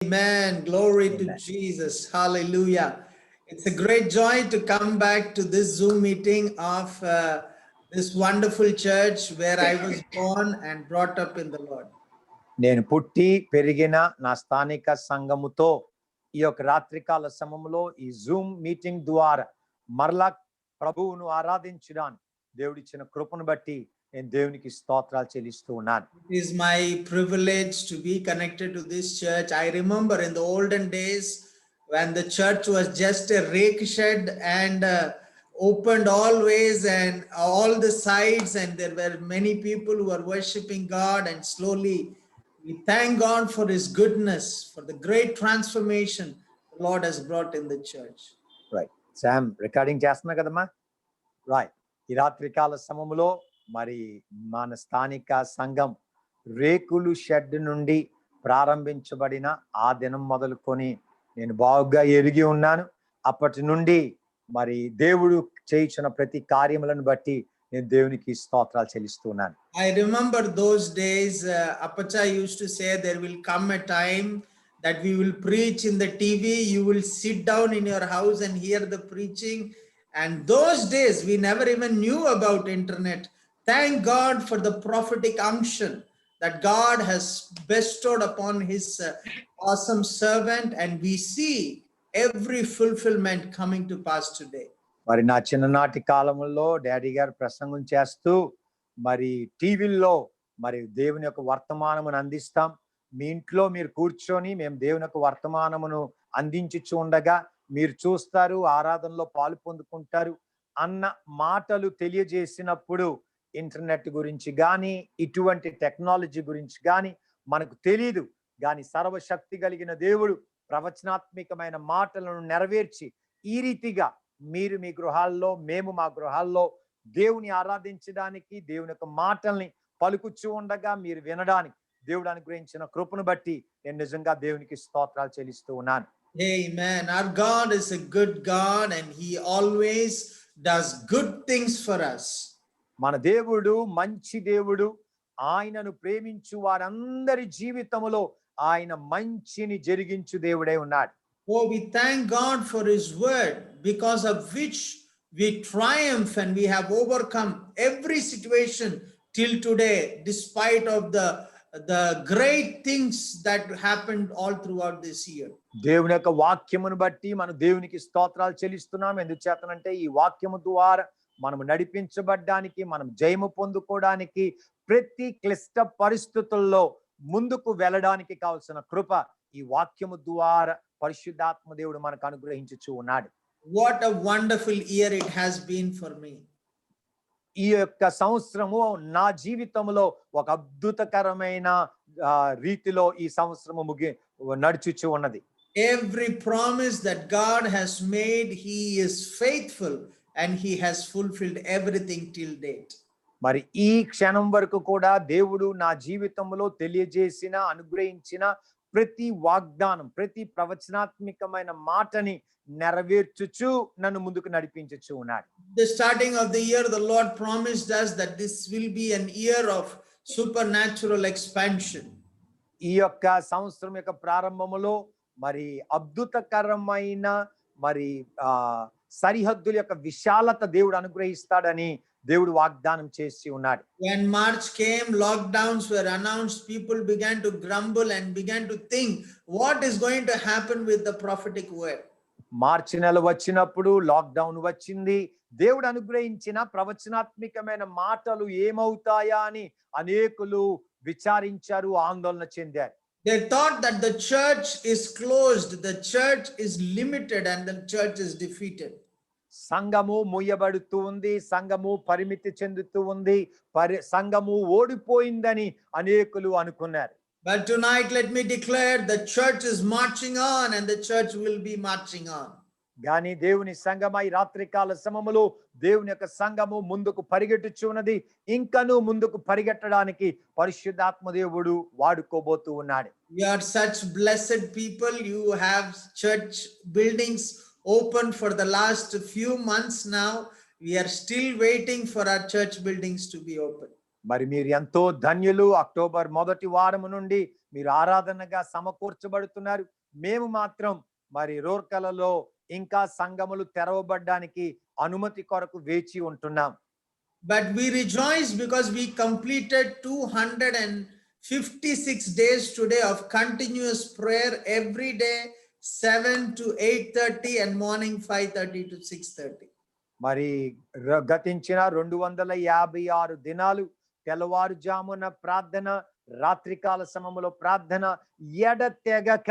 Amen. Glory to Amen. Jesus. Hallelujah. It's a great joy to come back to this Zoom meeting of this wonderful church where I was born and brought up in the Lord. నేను పుట్టి పెరిగిన నా స్థానిక సంఘముతో ఈ యొక్క రాత్రికాల సమయంలో ఈ జూమ్ మీటింగ్ ద్వారా మరలా ప్రభువును ఆరాధించడానికి దేవుడిచ్చిన కృపను బట్టి నేను దేవునికి స్తోత్రాలు చెల్లిస్తూ ఉన్నాను. It is my privilege to be connected to this church. I remember in the olden days when the church was just a rake shed and opened always and all the sides, and there were many people who were worshiping God, and slowly we thank God for his goodness, for the great transformation the Lord has brought in the church. Right Sam recording చేస్తున్నా కదమ్మా. Right ఈ రాత్రికాల సమయంలో మరి మన స్థానిక సంఘం రేకులు షెడ్ నుండి ప్రారంభించబడిన ఆ దినం మొదలుకొని నేను బాగా ఎరిగి ఉన్నాను. అప్పటి నుండి మరి దేవుడు చేయించిన ప్రతి కార్యములను బట్టి నేను దేవునికి స్తోత్రాలు చెల్లిస్తున్నాను. I remember those days, Apacha used to say there will come a time that we will preach in the TV, you will sit down in your house and hear the preaching. And those days we never even knew about internet. Thank God for the prophetic unction that God has bestowed upon his awesome servant, and we see every fulfillment coming to pass today. మరి నా చిన్ననాటి కాలంలో daddy గారు ప్రసంగం చేస్తూ మరి టీవీల్లో మరి దేవుని యొక్క వర్తమానమును అందిస్తాం. మీ ఇంట్లో మీరు కూర్చొని మేము దేవుని యొక్క వర్తమానమును అందించుచు ఉండగా మీరు చూస్తారు, ఆరాధనలో పాలు పొందుకుంటారు అన్న మాటలు తెలియజేసినప్పుడు ఇంటర్నెట్ గురించి కానీ ఇటువంటి టెక్నాలజీ గురించి కానీ మనకు తెలియదు. కానీ సర్వశక్తి కలిగిన దేవుడు ప్రవచనాత్మకమైన మాటలను నెరవేర్చి ఈ రీతిగా మీరు మీ గృహాల్లో, మేము మా గృహాల్లో దేవుని ఆరాధించడానికి దేవుని యొక్క మాటల్ని పలుకుచూ ఉండగా మీరు వినడానికి దేవుడు అనుగ్రహించిన కృపను బట్టి నేను నిజంగా దేవునికి స్తోత్రాలు చెల్లిస్తూ ఉన్నాను. Amen. Our God is a good God and he always does good things for us. మన దేవుడు మంచి దేవుడు. ఆయనను ప్రేమించు వారందరి జీవితంలో ఆయన మంచిని జరిగించు దేవుడై ఉన్నాడు. Oh, we thank God for his word, because of which we triumph and we have overcome every situation till today, despite of the great things that happened all throughout this year. దేవుని యొక్క వాక్యమును బట్టి మనం దేవునికి స్తోత్రాలు చెల్లిస్తున్నాం. ఎందుచేతనంటే ఈ వాక్యము ద్వారా మనం నడిపించబడ్డానికి, మనం జయము పొందుకోవడానికి, ప్రతి క్లిష్ట పరిస్థితుల్లో ముందుకు వెళ్ళడానికి కావాల్సిన కృప ఈ వాక్యము ద్వారా పరిశుద్ధాత్మ దేవుడు మనకు అనుగ్రహించుచు ఉన్నాడు. What a wonderful year it has been for me. ఈ యొక్క సంవత్సరము నా జీవితంలో ఒక అద్భుతకరమైన రీతిలో ఈ సంవత్సరము నడుచుచు ఉన్నది. Every promise that God has made, he is faithful and he has fulfilled everything till date. మరి ఈ క్షణం వరకు కూడా దేవుడు నా జీవితంలో తెలియజేసిన, అనుగ్రహించిన ప్రతి వాగ్దానం, ప్రతి ప్రవచనాత్మకమైన మాటని నెరవేర్చుచు నన్ను ముందుకు నడిపించుచు ఉన్నాడు. The starting of the year, the Lord promised us that this will be an year of supernatural expansion. ఈ యొక్క సంవత్సరం యొక్క ప్రారంభములో మరి అద్భుతకరమైన మరి సరిహద్దుల యొక్క విశాలత దేవుడు అనుగ్రహిస్తాడని దేవుడు వాగ్దానం చేసి ఉన్నాడు. When March came, lockdowns were announced, people began to grumble and began to think what is going to happen with the prophetic word. మార్చి నెల వచ్చినప్పుడు లాక్డౌన్ వచ్చింది. దేవుడు అనుగ్రహించిన ప్రవచనాత్మకమైన మాటలు ఏమవుతాయా అని అనేకులు విచారించారు, ఆందోళన చెందారు. They thought that the church is closed, the church is limited, and the church is defeated. సంఘము మూయబడుతూ ఉంది, సంఘము పరిమితి చెందుతూ ఉంది, సంఘము ఓడిపోయిందని అనేకులు అనుకున్నారు. But tonight let me declare the church is marching on and the church will be marching on. గాని దేవుని సంఘమై రాత్రికాల సమములో దేవుని యొక్క సంఘము ముందుకు పరిగెట్టుచున్నది. ఇంకను ముందుకు పరిగెట్టడానికి పరిశుద్ధాత్మ దేవుడు వాడుకోబోతూ ఉన్నాడు. You are such blessed people. You have church buildings open for the last few months now. We are still waiting for our church buildings to be open. మరి మీరు ఎంతో ధన్యులు. అక్టోబర్ మొదటి వారం నుండి మీరు ఆరాధనగా సమకూర్చబడుతున్నారు. మేము మాత్రం మరి రూర్కలలో ఇంకా సంఘములు తెరవబడ్డానికి అనుమతి కొరకు వేచి ఉంటున్నాం. But we rejoice because we completed 256 days today of continuous prayer every day, 7 to 8:30 and morning 5:30 to 6:30. మరి గతించిన 256 దినాలు తెల్లవారుజామున ప్రార్థన, రాత్రికాల సమయంలో ప్రార్థన, ఎడతెగక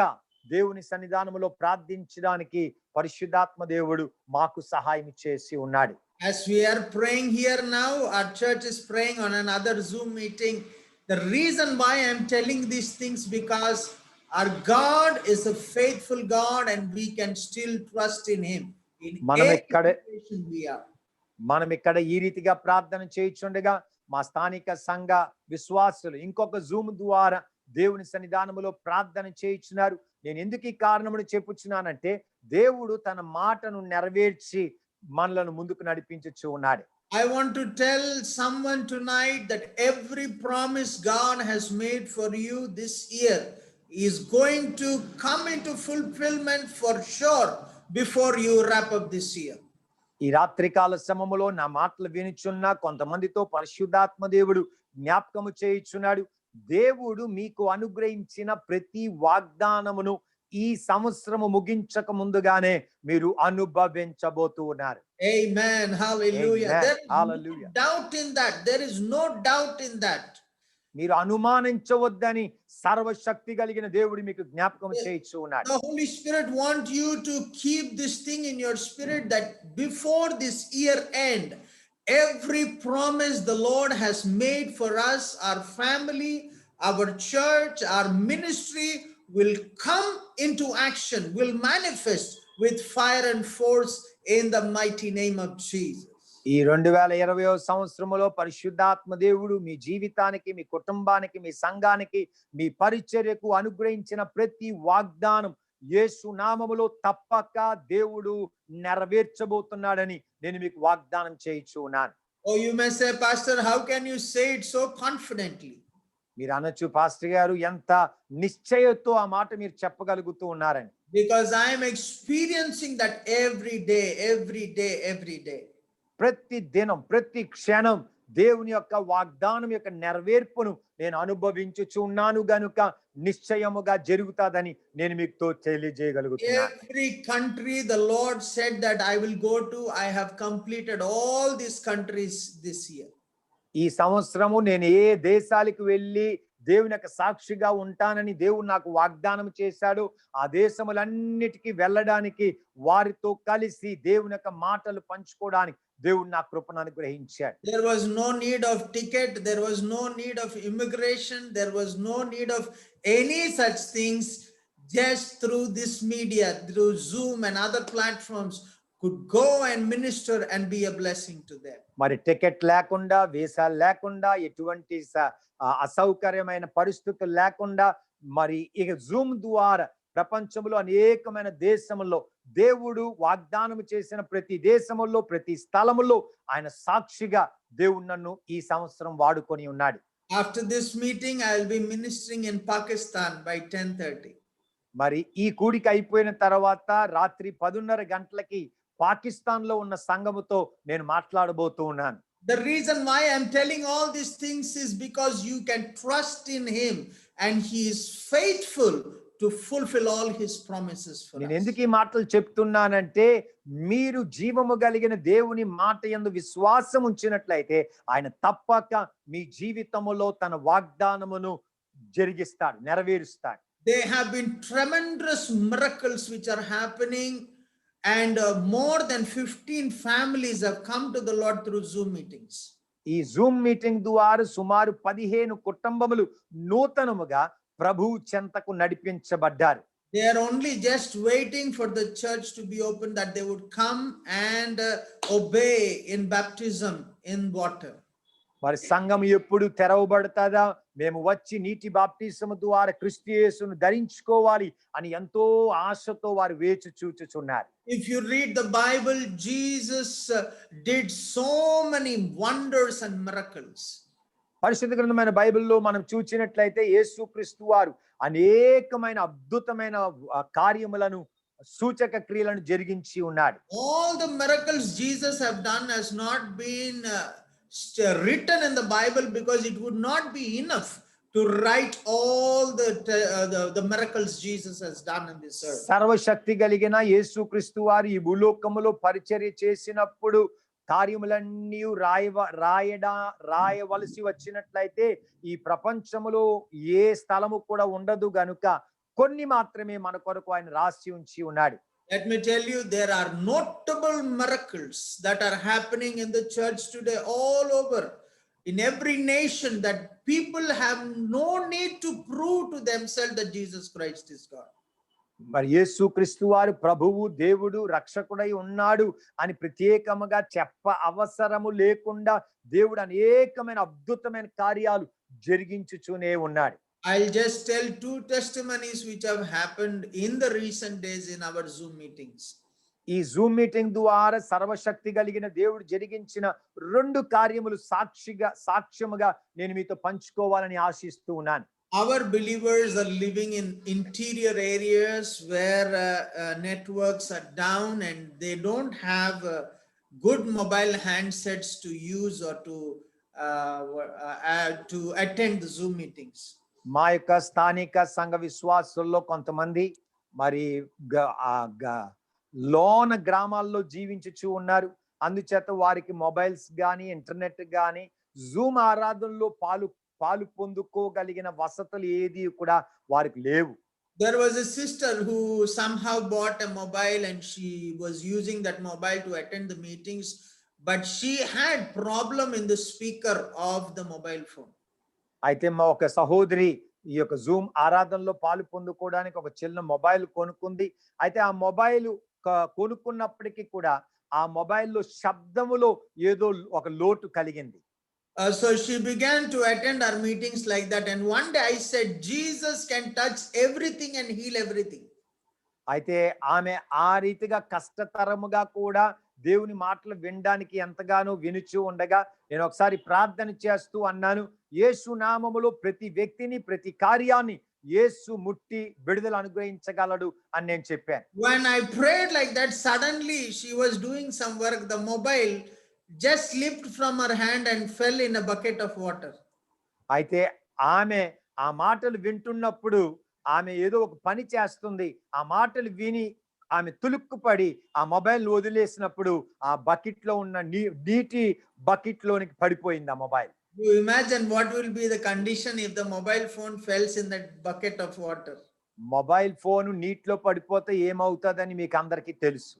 దేవుని సన్నిధానములో ప్రార్థించడానికి పరిశుద్ధాత్మ దేవుడు మాకు సహాయం చేసి ఉన్నాడు. As we are praying here now, our church is praying on another Zoom meeting. The reason why I am telling these things, because our God is a faithful God and we can still trust in him. In every situation we are. మనం ఇక్కడ ఈ రీతిగా ప్రార్థన చేయుచుండగా మా స్థానిక సంఘ విశ్వాసులు ఇంకొక జూమ్ ద్వారా దేవుని సన్నిధానములో ప్రార్థన చేయుచున్నారు. నేను ఎందుకు ఈ కారణమును చెప్పుచున్నానంటే దేవుడు తన మాటను నెరవేర్చి మనలను ముందుకు నడిపించుచు ఉన్నాడు. I want to tell someone tonight that every promise God has made for you this year is going to come into fulfillment for sure before you wrap up this year. ఈ రాత్రికాల సమయములో నా మాటలు వినుచున్న కొంతమందితో పరిశుద్ధాత్మ దేవుడు జ్ఞాపకము చేయుచున్నాడు. దేవుడు మీకు అనుగ్రహించిన ప్రతి వాగ్దానమును ఈ సంవత్సరము ముగించక ముందుగానే మీరు అనుభవించబోతూ ఉన్నారు. Amen. Hallelujah. Amen. There is Hallelujah. no doubt in that. There is no doubt in that. మీరు అనుమానించవద్దని సర్వశక్తి కలిగిన దేవుడు మీకు జ్ఞాపకం చేయించు ఉన్నాడు. The Holy Spirit wants you to keep this thing in your spirit that before this year end, every promise the Lord has made for us, our family, our church, our ministry will come into action, will manifest with fire and force in the mighty name of Jesus. ఈ 2020వ సంవత్సరములో పరిశుద్ధాత్మ దేవుడు మీ జీవితానికి, మీ కుటుంబానికి, మీ సంఘానికి, మీ పరిచర్యకు అనుగ్రహించిన ప్రతి వాగ్దానం యేసు నామములో తప్పక దేవుడు నెరవేర్చబోతున్నాడని నేను మీకు వాగ్దానం చేయించు ఉన్నాను. Oh, you may say, Pastor, how can you say it so confidently? మీరు అనొచ్చు, పాస్టర్ గారు ఎంత నిశ్చయతో ఆ మాట మీరు చెప్పగలుగుతూ ఉన్నారని. Because I am experiencing that every day, every day, every day. ప్రతి దినం, ప్రతి క్షణం దేవుని యొక్క వాగ్దానం యొక్క నెరవేర్పును నేను అనుభవించుచున్నాను గనుక నిశ్చయముగా జరుగుతాదని నేను మీకు తెలియజేయగలుగుతున్నాను. Every country the Lord said that I will go to, I have completed all these countries this year. ఈ సంవత్సరము నేను ఏ దేశాలకు వెళ్ళి దేవుని యొక్క సాక్షిగా ఉంటానని దేవుడు నాకు వాగ్దానం చేశాడు, ఆ దేశములన్నిటికీ వెళ్ళడానికి, వారితో కలిసి దేవుని యొక్క మాటలు పంచుకోవడానికి దేవుడు నా కృపను అనుగ్రహించాడు. There was no need of ticket, there was no need of immigration, there was no need of any such things. Just through this media, through Zoom and other platforms, could go and minister and be a blessing to them. మరి ticket లేకుండా, వీసాలు లేకుండా, ఎటువంటి అసౌకర్యమైన పరిస్థితులు లేకుండా, మరి ఇక Zoom ద్వారా ప్రపంచంలో అనేకమైన దేశముల్లో దేవుడు వాగ్దానం చేసిన ప్రతి దేశముల్లో, ప్రతి స్థలములో ఆయన సాక్షిగా దేవుడు నన్ను ఈ సంవత్సరం వాడుకొని ఉన్నాడు. After this meeting, I will be ministering in Pakistan by 10:30. మరి ఈ కూడిక అయిపోయిన తర్వాత రాత్రి 10:30 గంటలకి పాకిస్తాన్ లో ఉన్న సంఘముతో నేను మాట్లాడబోతూ ఉన్నాను. The reason why I'm telling all these things is because you can trust in him and he is faithful to fulfill all his promises for నేను us. ఎందుకు ఈ మాటలు చెప్తున్నానంటే, మీరు జీవము కలిగిన దేవుని మాట యందు విశ్వాసం ఉంచినట్లయితే ఆయన తప్పక మీ జీవితములో తన వాగ్దానమును జరిగిస్తాడు, నెరవేరుస్తాడు. There have been tremendous miracles which are happening, and more than 15 families have come to the Lord through Zoom meetings. ఈ జూమ్ మీటింగ్ ద్వారా సుమారు 15 కుటుంబములు నూతనముగా ప్రభు చెంతకు నడిపించబడ్డారు. They are only just waiting for the church to be open, that they would come and obey in baptism in water. మరి సంఘం ఎప్పుడు తెరవబడతాదా, మేము వచ్చి నీటి బాప్టిజము ద్వారా క్రీస్తు యేసును ధరించుకోవాలి అని ఎంతో ఆశతో వారు వేచి చూచుచున్నారు. If you read the Bible, Jesus did so many wonders and miracles. పరిశుద్ధ గ్రంథమైన బైబిల్లో మనం చూచినట్లయితే యేసుక్రీస్తు వారు అనేకమైన అద్భుతమైన కార్యములను సూచక క్రియలను జరిగించి ఉన్నాడు. All the miracles Jesus have done has not been written in the Bible because it would not be enough to write all the miracles Jesus has done in this earth. సర్వశక్తి కలిగిన యేసుక్రీస్తు వారు ఈ భూలోకములో పరిచర్య చేసినప్పుడు కార్యములన్నీ రాయవలసి వచ్చినట్లయితే ఈ ప్రపంచములో ఏ స్థలము కూడా ఉండదు గనుక కొన్ని మాత్రమే మన కొరకు ఆయన రాసి ఉంచి ఉన్నాడు. Let me tell you, there are notable miracles that are happening in the church today all over, in every nation, that people have no need to prove to themselves that Jesus Christ is God. మరి యేసుక్రీస్తు వారు ప్రభువు, దేవుడు, రక్షకుడై ఉన్నాడు అని ప్రత్యేకముగా అవసరము లేకుండా దేవుడు అనేకమైన అద్భుతమైన కార్యాలు జరిగించుచూనే ఉన్నాడు. I'll just tell two testimonies which have happened in the recent days in our Zoom meetings. ఈ జూమ్ మీటింగ్ ద్వారా సర్వశక్తి కలిగిన దేవుడు జరిగించిన 2 కార్యములు సాక్ష్యముగా నేను మీతో పంచుకోవాలని ఆశిస్తూ ఉన్నాను. Our believers are living in interior areas where networks are down and they don't have good mobile handsets to use or to attend the Zoom meetings. మా యొక్క స్థానిక సంఘ విశ్వాసుల్లో కొంతమంది మరి లోన గ్రామాల్లో జీవించుచూ ఉన్నారు. అందుచేత వారికి మొబైల్స్ గాని, ఇంటర్నెట్ గాని, జూమ్ ఆరాధనలో పాలు పొందుకోగలిగిన వసతులు ఏది కూడా వారికి లేవు. There was a sister who somehow bought a mobile and she was using that mobile to attend the meetings, but she had problem in the speaker of the mobile phone. అయితే మా ఒక సహోదరి ఈ యొక్క జూమ్ ఆరాధనలో పాలు పొందుకోవడానికి ఒక చిన్న మొబైల్ కొనుక్కుంది. అయితే ఆ మొబైల్ కొనుక్కున్నప్పటికీ కూడా ఆ మొబైల్లో శబ్దములో ఏదో ఒక లోటు కలిగింది. So she began to attend our meetings like that, and one day I said, Jesus can touch everything and heal everything. అయితే ఆమె ఆ రీతిగా కష్టతరముగా కూడా దేవుని మాటలు వినడానికి ఎంతగానో వినుచూ ఉండగా నేను ఒకసారి ప్రార్థన చేస్తూ అన్నాను, యేసు నామములో ప్రతి వ్యక్తిని, ప్రతి కార్యాన్ని యేసు ముట్టి విడుదల అనుగ్రహించగలడు అని నేను చెప్పాను. When I prayed like that, suddenly she was doing some work, the mobile just slipped from her hand and fell in a bucket of water. అయితే ఆమె ఆ మాటలు వింటున్నప్పుడు ఆమె ఏదో ఒక పని చేస్తుంది. ఆ మాటలు విని ఆమె తులుక్కుపడి ఆ మొబైల్ వదిలేసినప్పుడు ఆ బకెట్ లో ఉన్న నీటి బకెట్ లోనికి పడిపోయింది ఆ mobile. You imagine what will be the condition if the mobile phone falls in that bucket of water. Mobile phone నీటిలో పడిపోతే ఏమవుతుందని మీకు అందరికీ తెలుసు.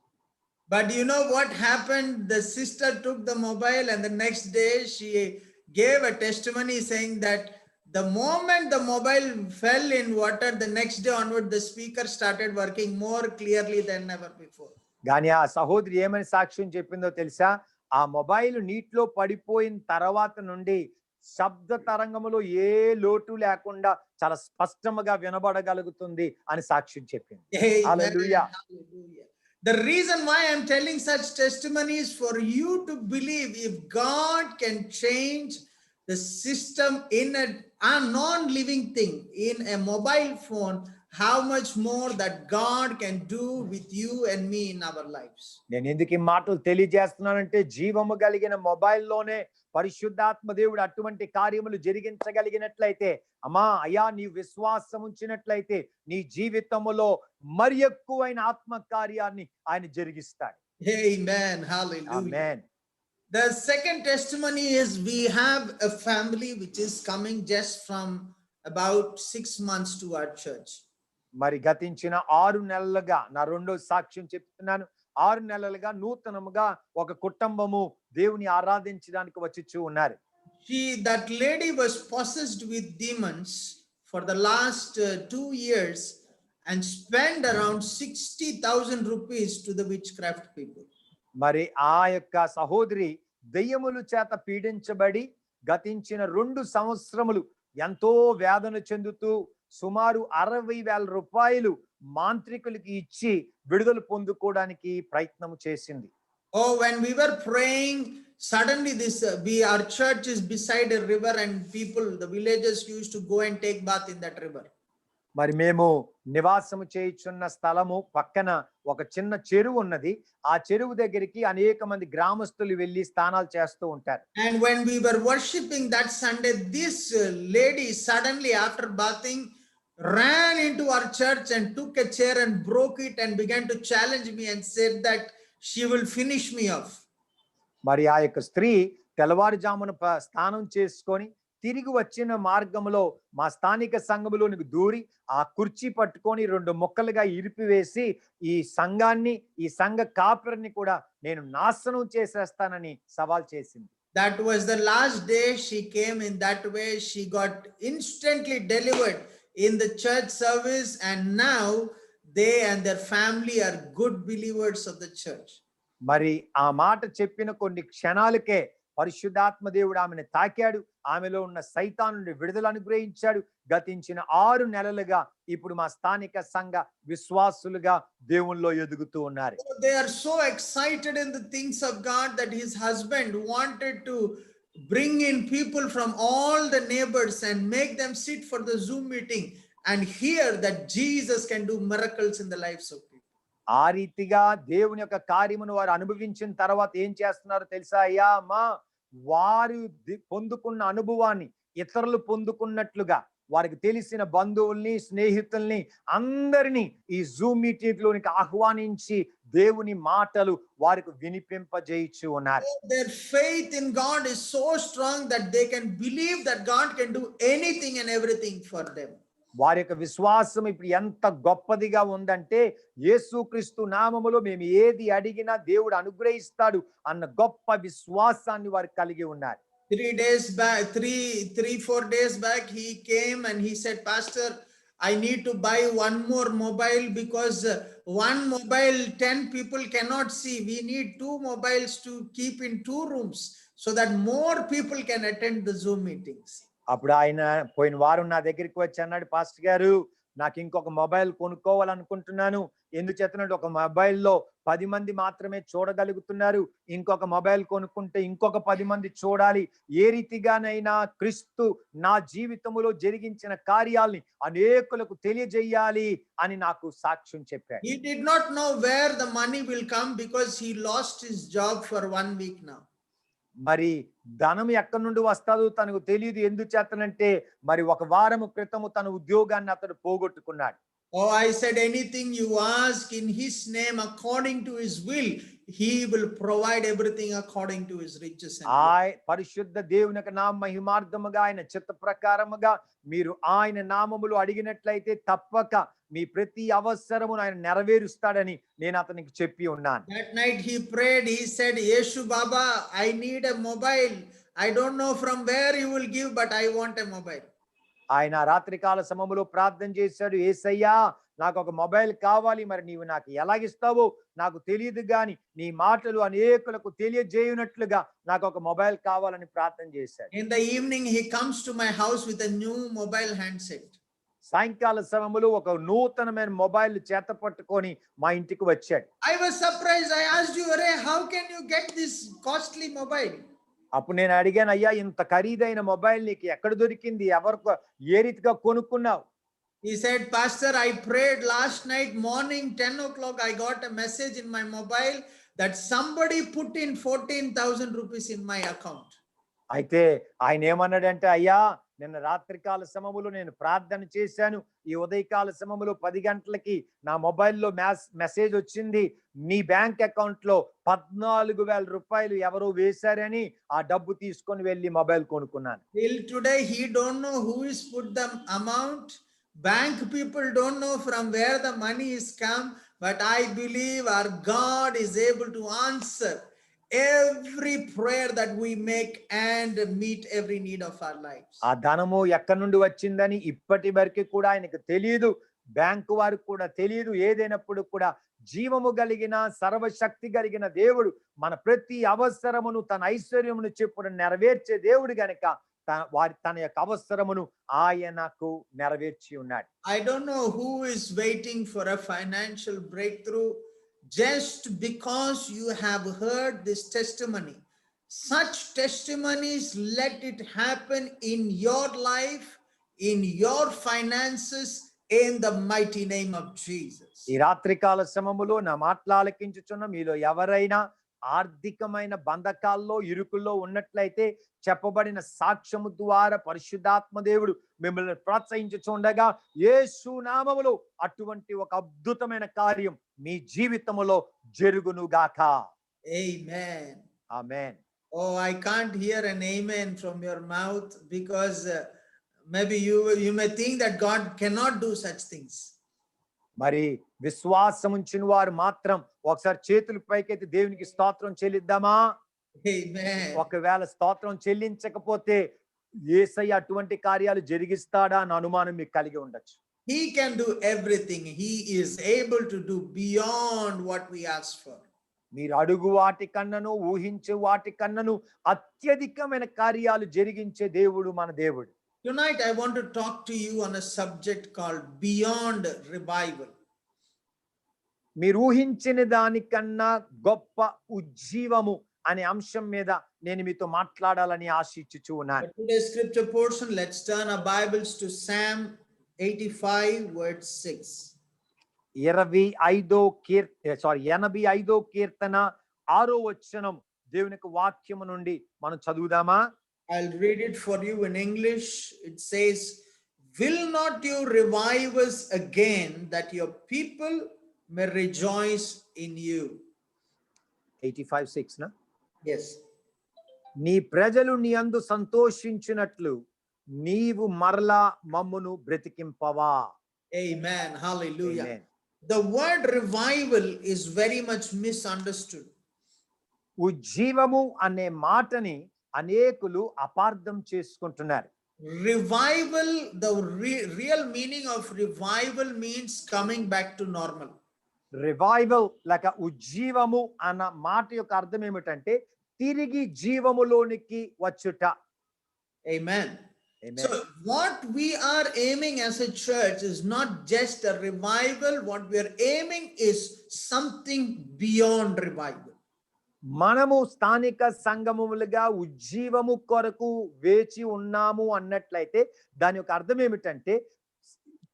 But you know what happened? The sister took the mobile and the next day she gave a testimony saying that the moment the mobile fell in water, the next day onward, the speaker started working more clearly than ever before. కానీ ఆ సహోదరి ఏమని సాక్ష్యం చెప్పిందో తెలుసా? ఆ mobile నీటిలో పడిపోయిన తర్వాత నుండి శబ్ద తరంగములో ఏ లోటు లేకుండా చాలా స్పష్టంగా వినబడగలుగుతుంది అని సాక్ష్యం చెప్పింది. హల్లెలూయా. The reason why I'm telling such testimonies for you to believe if God can change the system in a non-living thing, in a mobile phone, how much more that God can do with you and me in our lives. నేను ఎందుకు ఈ మాటలు తెలియజేస్తున్నానంటే జీవము కలిగిన మొబైల్లోనే పరిశుద్ధాత్మ దేవుడు అటువంటి కార్యములు జరిగించగలిగినట్లయితే, అయ్యా నీ విశ్వాసం ఉంచినట్లయితే నీ జీవితములో మరి ఎక్కువైన ఆత్మ కార్యాన్ని ఆయన జరిగిస్తాడు. Amen. Hallelujah. Amen. The second testimony is we have a family which is coming just from about 6 months to our church. మరి గతించిన 6 నెలలుగా నా రెండో సాక్ష్యం చెప్తున్నాను. 6 నెలలుగా నూతనముగా ఒక కుటుంబము దేవుని ఆరాధించడానికి వచ్చి ఉన్నారు. That lady was possessed with demons for the last 2 years and spent around 60,000 rupees to the witchcraft people. మరి ఆ యొక్క సహోదరి దెయ్యముల చేత పీడించబడి గతించిన 2 సంవత్సరములు ఎంతో వేదన చెందుతూ సుమారు 60,000 రూపాయలు మాంత్రికులకి ఇచ్చి విడుదల పొందుకోవడానికి ప్రయత్నం చేసింది. Oh, when we were praying, suddenly our church is beside a river, and people, the villagers used to go and take bath in that river. మరి మేము నివాసము చేయుచున్న స్థలము పక్కన ఒక చిన్న చెరువు ఉన్నది. ఆ చెరువు దగ్గరికి అనేక మంది గ్రామస్తులు వెళ్ళి స్నానాలు చేస్తూ ఉంటారు. And when we were worshiping that Sunday, this lady suddenly, after bathing, ran into our church and took a chair and broke it and began to challenge me and said that she will finish me off. మరి ఆ యొక్క స్త్రీ తెల్లవారుజామున స్నానం చేసుకొని తిరిగి వచ్చిన మార్గంలో మా స్థానిక సంఘములోనికి దూరి ఆ కుర్చీ పట్టుకొని 2 ముక్కలుగా ఇరిపివేసి ఈ సంఘాన్ని, ఈ సంఘ కాపరిని కూడా నేను నాశనం చేసేస్తానని సవాల్ చేసింది. That was the last day she came. In that way, she got instantly delivered in the church service, and now they and their family are good believers of the church. మరి ఆ మాట చెప్పిన కొన్ని క్షణాలకే పరిశుద్ధాత్మ దేవుడు ఆమెను తాకాడు. ఆమెలో ఉన్న సైతాను నుండి విడుదల అనుగ్రహించాడు. గతించిన 6 నెలలుగా ఇప్పుడు మా స్థానిక సంఘ విశ్వాసులుగా దేవునిలో ఎదుగుతూ ఉన్నారు. They are so excited in the things of God that his husband wanted to bring in people from all the neighbors and make them sit for the Zoom meeting and hear that Jesus can do miracles in the lives of people. ఆ రీతిగా దేవుని యొక్క కార్యమును వారు అనుభవించిన తర్వాత ఏం చేస్తున్నారో తెలుసా? అయ్యా అమ్మా, వారు పొందుకున్న అనుభవాన్ని ఇతరులు పొందుకున్నట్లుగా వారికి తెలిసిన బంధువుల్ని, స్నేహితుల్ని అందరినీ ఈ జూమ్ మీటింగ్ లోనికి ఆహ్వానించి దేవుని మాటలు వారికి వినిపింపజేయచ్చు ఉన్నారు. Their faith in God is so strong that they can believe that God can do anything and everything for them. వారి యొక్క విశ్వాసం ఇప్పుడు ఎంత గొప్పదిగా ఉందంటే, యేసుక్రీస్తు నామములో మేము ఏది అడిగినా దేవుడు అనుగ్రహిస్తాడు అన్న గొప్ప విశ్వాసాన్ని వారు కలిగి ఉన్నారు. 4 days back, he came and he said, Pastor, I need to buy one more mobile because one mobile 10 people cannot see. We need 2 mobiles to keep in 2 rooms so that more people can attend the Zoom meetings. అప్పుడు ఆయన పోయిన వారం నా దగ్గరికి వచ్చి అన్నాడు, pastor గారు, నాకు ఇంకొక మొబైల్ కొనుక్కోవాలనుకుంటున్నాను. ఎందుచేతనంటే ఒక మొబైల్లో 10 మంది మాత్రమే చూడగలుగుతున్నారు. ఇంకొక మొబైల్ కొనుక్కుంటే ఇంకొక 10 మంది చూడాలి. ఏ రీతిగానైనా క్రీస్తు నా జీవితంలో జరిగించిన కార్యాల్ని అనేకులకు తెలియజేయాలి అని నాకు సాక్ష్యం చెప్పాడు. He did not know where the money will come because he lost his job for 1 week now. మరి ధనం ఎక్కడి నుండి వస్తాదో తనకు తెలియదు. ఎందుచేతనంటే మరి ఒక వారము క్రితము తన ఉద్యోగాన్ని అతడు పోగొట్టుకున్నాడు. Oh, I said, anything you ask in his name according to his will, he will provide everything according to his riches and glory. పరిశుద్ధ దేవుని యొక్క నామ మహిమార్థముగా ఆయన చిత్త ప్రకారముగా మీరు ఆయన నామములో అడిగినట్లయితే తప్పక మీ ప్రతి అవసరమును ఆయన నెరవేరుస్తాడని నేను అతనికి చెప్పి ఉన్నాను. That night he prayed. He said, Yeshu Baba, I need a mobile. I don't know from where you will give, but I want a mobile. ఆయన రాత్రికాల సమయంలో ప్రార్థన చేశాడు, యేసయ్యా నాకు ఒక మొబైల్ కావాలి, మరి నీవు నాకు ఎలాగిస్తావో నాకు తెలియదు, గాని నీ మాటలు అనేకులకు తెలియజేయునట్లుగా నాకు ఒక మొబైల్ కావాలని ప్రార్థన చేశాడు. In the evening he comes to my house with a new mobile handset. సాయంకాల సమయంలో ఒక నూతనమైన మొబైల్ చేత పట్టుకొని మా ఇంటికి వచ్చాడు. I was surprised. I asked you, Arey, how can you get this costly mobile? అప్పుడు నేను అడిగాను, అయ్యా ఇంత ఖరీదైన మొబైల్ నీకు ఎక్కడ దొరికింది, ఎవరికి ఏ రీతిగా కొనుక్కున్నావు? He said, Pastor, I prayed last night morning 10 o'clock. I got a message in my mobile that somebody put in 14,000 rupees in my account. అయితే ఆయన ఏమన్నాడంటే, అయ్యా నిన్న రాత్రికాల సమయంలో నేను ప్రార్థన చేశాను, ఈ ఉదయకాల సమయంలో 10 గంటలకి నా మొబైల్లో మెసేజ్ వచ్చింది, నీ బ్యాంక్ అకౌంట్ లో 14,000 రూపాయలు ఎవరో వేశారని ఆ డబ్బు తీసుకొని వెళ్ళి మొబైల్ కొనుక్కున్నాను. Till today he don't know who is put the amount. Bank people don't know from where the money is come, but I believe our God is able to answer every prayer that we make and meet every need of our lives. ఆ ధనము ఎక్కడి నుండి వచ్చిందని ఇప్పటి వరకు కూడా ఆయనకు తెలియదు, బ్యాంకు వారికి కూడా తెలియదు. ఏదైనప్పుడు కూడా జీవము కలిగిన సర్వశక్తి కలిగిన దేవుడు మన ప్రతి అవసరమును తన ఐశ్వర్యమును చెప్పున నెరవేర్చే దేవుడు గనుక తన యొక్క అవసరమును ఆయనకు నెరవేర్చి ఉన్నాడు. I don't know who is waiting for a financial breakthrough. just because you have heard this testimony. Such testimonies, let it happen in your life, in your finances, in the mighty name of Jesus. ఈ రాత్రికాల సమములో నా మాటలాలకించుచున్న మీలో ఎవరైనా ఆర్థికమైన బంధకాల్లో ఇరుకుల్లో ఉన్నట్లయితే చెప్పబడిన సాక్ష్యము ద్వారా పరిశుద్ధాత్మ దేవుడు మిమ్మల్ని ప్రోత్సహించుచుండగా యేసు నామములో అటువంటి ఒక అద్భుతమైన కార్యం మీ జీవితములో జరుగునుగాక. Amen. Amen. Oh, I can't hear an amen from your mouth because maybe you may think that God cannot do such things. మరి విశ్వాసం ఉంచిన వారు మాత్రం ఒకసారి చేతులు పైకెత్తి దేవునికి స్తోత్రం చెల్లిద్దామా? Amen. ఒకవేళ స్తోత్రం చెల్లించకపోతే యేసయ్య అటువంటి కార్యాలు జరిగిస్తాడా అన్న అనుమానం మీకు కలిగి ఉండొచ్చు. He can do everything. He is able to do beyond what we ask for. మీరు అడుగు వాటి కన్నను ఊహించే వాటి కన్నను అత్యధికమైన కార్యాలు జరిగించే దేవుడు మన దేవుడు. Tonight I want to talk to you on a subject called beyond revival. మీరు ఊహించిన దానికన్నా గొప్ప ఉజ్జీవము అనే అంశం మీద నేను మీతో మాట్లాడాలని ఆశించుచు ఉన్నాను. Today's scripture portion, let's turn our Bibles to Psalm 85 verse 6. 85వ కీర్తన 6వ వచనం దేవుని యొక్క వాక్యము నుండి మనం చదువుదామా? I'll read it for you in English. It says, "Will not you revive us again, that your people may rejoice in you?" 85:6 నా? Yes. నీ ప్రజలు నీ అందు సంతోషించినట్లు నీవు మరలా మమ్మును బ్రతికింపవా. Amen. Hallelujah. Amen. The word revival is very much misunderstood. ఉజ్జీవము అనే మాటని అనేకులు అపార్థం చేసుకుంటున్నారు. Revival, the real meaning of revival means coming back to normal. Revival లేక ఉజ్జీవము అన్న మాట యొక్క అర్థం ఏమిటంటే తిరిగి జీవములోనికి వచ్చుట. Amen. Amen. So what we are aiming as a church is not just a revival. What we are aiming is something beyond revival. మనము స్థానిక సంఘములుగా ఉజ్జీవము కొరకు వేచి ఉన్నాము అన్నట్లయితే దాని యొక్క అర్థం ఏమిటంటే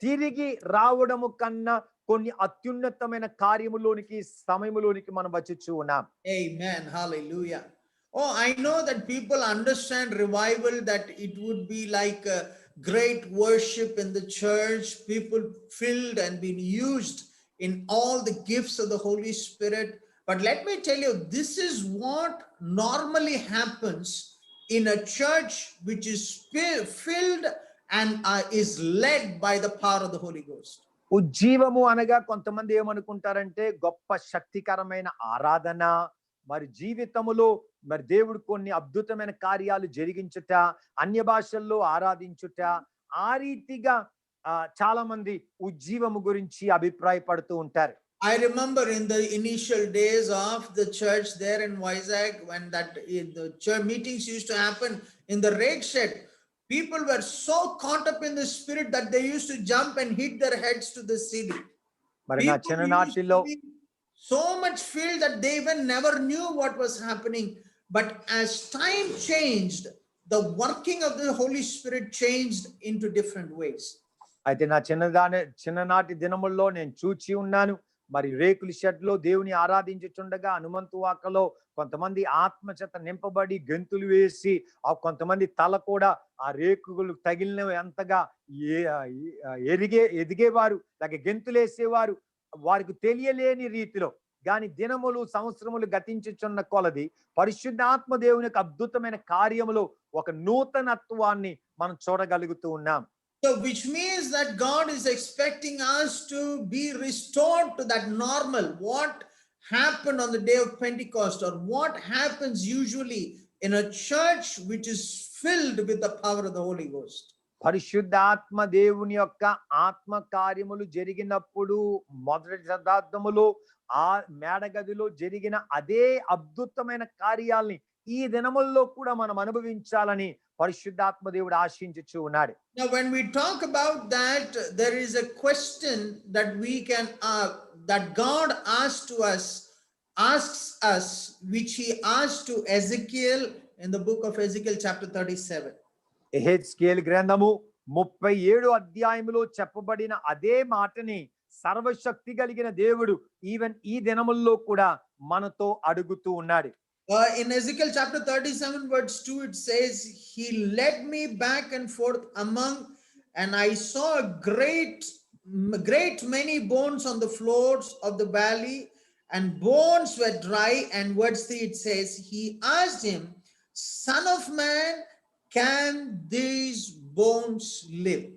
తిరిగి రావడము కన్నా కొన్ని అత్యున్నతమైన కార్యములోనికి సమయములోనికి మనం వచ్చుచూ ఉన్నాం. Amen. Hallelujah. Oh, I know that people understand revival, that it would be like a great worship in the church, people filled and being used in all the gifts of the Holy Spirit. But let me tell you, this is what normally happens in a church which is filled and is led by the power of the Holy Ghost. ఉజ్జీవము అనగా కొంతమంది ఏమనుకుంటారంటే గొప్ప శక్తికరమైన ఆరాధన, మరి జీవితములో మరి దేవుడు కొన్ని అద్భుతమైన కార్యాలు జరిగించుట, అన్య భాషల్లో ఆరాధించుట, ఆ రీతిగా చాలా మంది ఉజ్జీవము గురించి అభిప్రాయపడుతూ ఉంటారు. I remember in the initial days of the church there in Vizag, when the church meetings used to happen in the rake shed, people were so caught up in the spirit that they used to jump and hit their heads to the ceiling. మరి నా చిన్ననాటిలో so much filled that they even never knew what was happening. But as time changed, the working of the Holy Spirit changed into different ways. అయితే నా చిన్ననాటి దినముల్లో నేను చూచి ఉన్నాను. మరి రేకుల షెడ్లో దేవుని ఆరాధించుచుండగా హనుమంతు వాకలో కొంతమంది ఆత్మచేత నింపబడి గెంతులు వేసి కొంతమంది తల కూడా ఆ రేకులు తగిలిన ఎంతగా ఎదిగేవారు, లేక గెంతులేసేవారు. వారికి తెలియలేని రీతిలో గాని దినములు సంవత్సరములు గతించుచున్న కొలది పరిశుద్ధాత్మ దేవుని యొక్క అద్భుతమైన కార్యములో ఒక నూతనత్వాన్ని మనం చూడగలుగుతూ ఉన్నాం. So which means that God is expecting us to be restored to that normal. What happened on the day of Pentecost, or what happens usually in a church which is filled with the power of the Holy Ghost. పరిశుద్ధాత్మ దేవుని యొక్క ఆత్మ కార్యములు జరిగినప్పుడు మొదటి శతాబ్దములో ఆ మేడగదిలో జరిగిన అదే అద్భుతమైన కార్యాల్ని ఈ దినముల్లో కూడా మనం అనుభవించాలని పరిశుద్ధాత్మ దేవుడు ఆశించుచూ ఉన్నాడు. Now, when we talk about that, there is a question that we can that God asks us, which He asked to Ezekiel in the book of Ezekiel, chapter 37. యెహెజ్కేలు గ్రంథము 37 అధ్యాయములో చెప్పబడిన అదే మాటని సర్వశక్తి కలిగిన దేవుడు ఈవెన్ ఈ దినముల్లో కూడా మనతో అడుగుతూ ఉన్నాడు. In Ezekiel chapter 37 verse 2, it says, He led me back and forth among, and I saw a great many bones on the floors of the valley, and bones were dry. And verse 3, it says, He asked him, Son of man, can these bones live?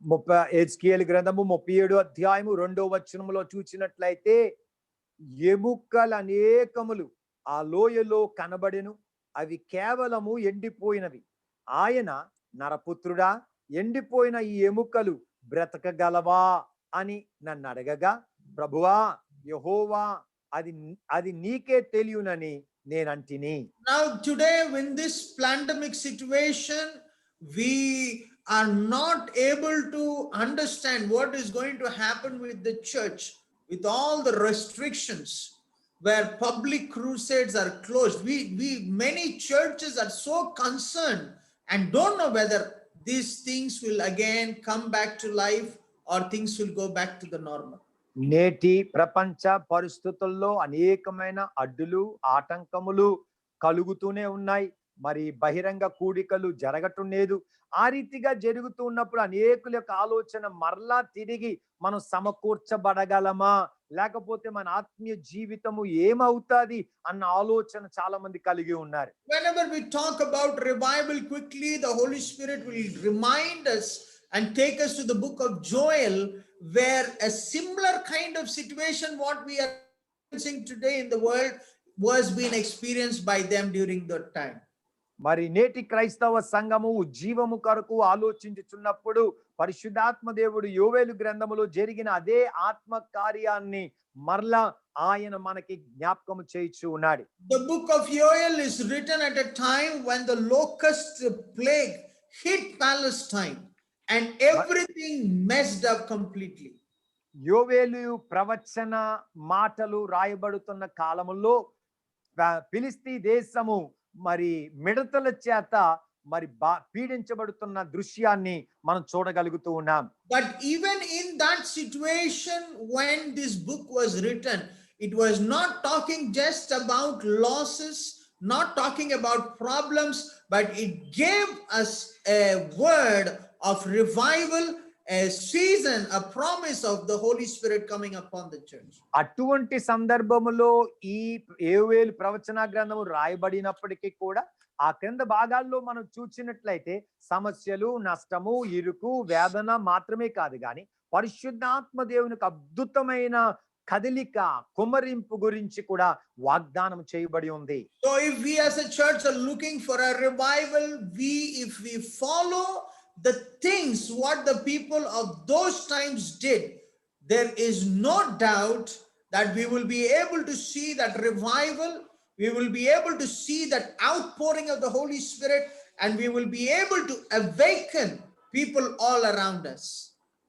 యెహెజ్కేలు గ్రంథము 37 అధ్యాయము 2వ వచనములో చూచినట్లయితే ఎముకలు అనేకములు ఆ లోయలో కనబడెను, అవి కేవలము ఎండిపోయినవి. ఆయన నరపుత్రుడా, ఎండిపోయిన ఈ ఎముకలు బ్రతకగలవా అని నన్ను అడగగా, ప్రభువా యెహోవా అది నీకే తెలియనని నేనంటిని. Now today, in this pandemic situation, we are not able to understand what is going to happen with the church, with all the restrictions, where public crusades are closed. Many churches are so concerned and don't know whether these things will again come back to life or things will go back to the normal. నేటి ప్రపంచ పరిస్థితుల్లో అనేకమైన అడ్డులు ఆటంకములు కలుగుతూనే ఉన్నాయి. మరి బహిరంగ కూడికలు జరగటం లేదు. ఆ రీతిగా జరుగుతూ ఉన్నప్పుడు అనేకుల యొక్క ఆలోచన మరలా తిరిగి మనం సమకూర్చబడగలమా, లేకపోతే మన ఆత్మీయ జీవితము ఏమవుతాది అన్న ఆలోచన చాలా మంది కలిగి ఉన్నారు. Whenever we talk about revival, quickly the Holy Spirit will remind us and take us to the book of Joel, where a similar kind of situation what we are experiencing today in the world was being experienced by them during that time. మరి నేటి క్రైస్తవ సంఘము ఉజ్జీవము కొరకు ఆలోచించుచున్నప్పుడు పరిశుద్ధాత్మ దేవుడు యోవేలు గ్రంథములో జరిగిన అదే ఆత్మ కార్యాన్ని మరలా ఆయన మనకి జ్ఞాపకము చేయిచు ఉన్నాడు. The book of Joel is written at a time when the locust plague hit Palestine and everything messed up completely. యోవేలు ప్రవచన మాటలు రాయబడుతున్న కాలములో ఫిలిస్తీ దేశము మరి మిడతల చేత మరి పీడించబడుతున్న దృశ్యాన్ని మనం చూడగలుగుతూ ఉన్నాం. But even in that situation, when this book was written, it was not talking just about losses, not talking about problems, but it gave us a word of revival, a season, a promise of the Holy Spirit coming upon the church. అటువంటి సందర్భములో ఈ యోవేలు ప్రవచన గ్రంథము రాయబడినప్పటికీ కూడా ఆ క్రింద భాగాల్లో మనం చూసినట్లయితే సమస్యలు, నష్టము, ఇరుకు, వేదన మాత్రమే కాదు కానీ పరిశుద్ధాత్మ దేవునికి అద్భుతమైన కదలిక, కుమరింపు గురించి కూడా వాగ్దానం చేయబడి ఉంది. So if we as a church are looking for a revival, if we follow the things what the people of those times did, there is no doubt that we will be able to see that revival, we will be able to see that outpouring of the Holy Spirit, and we will be able to awaken people all around us.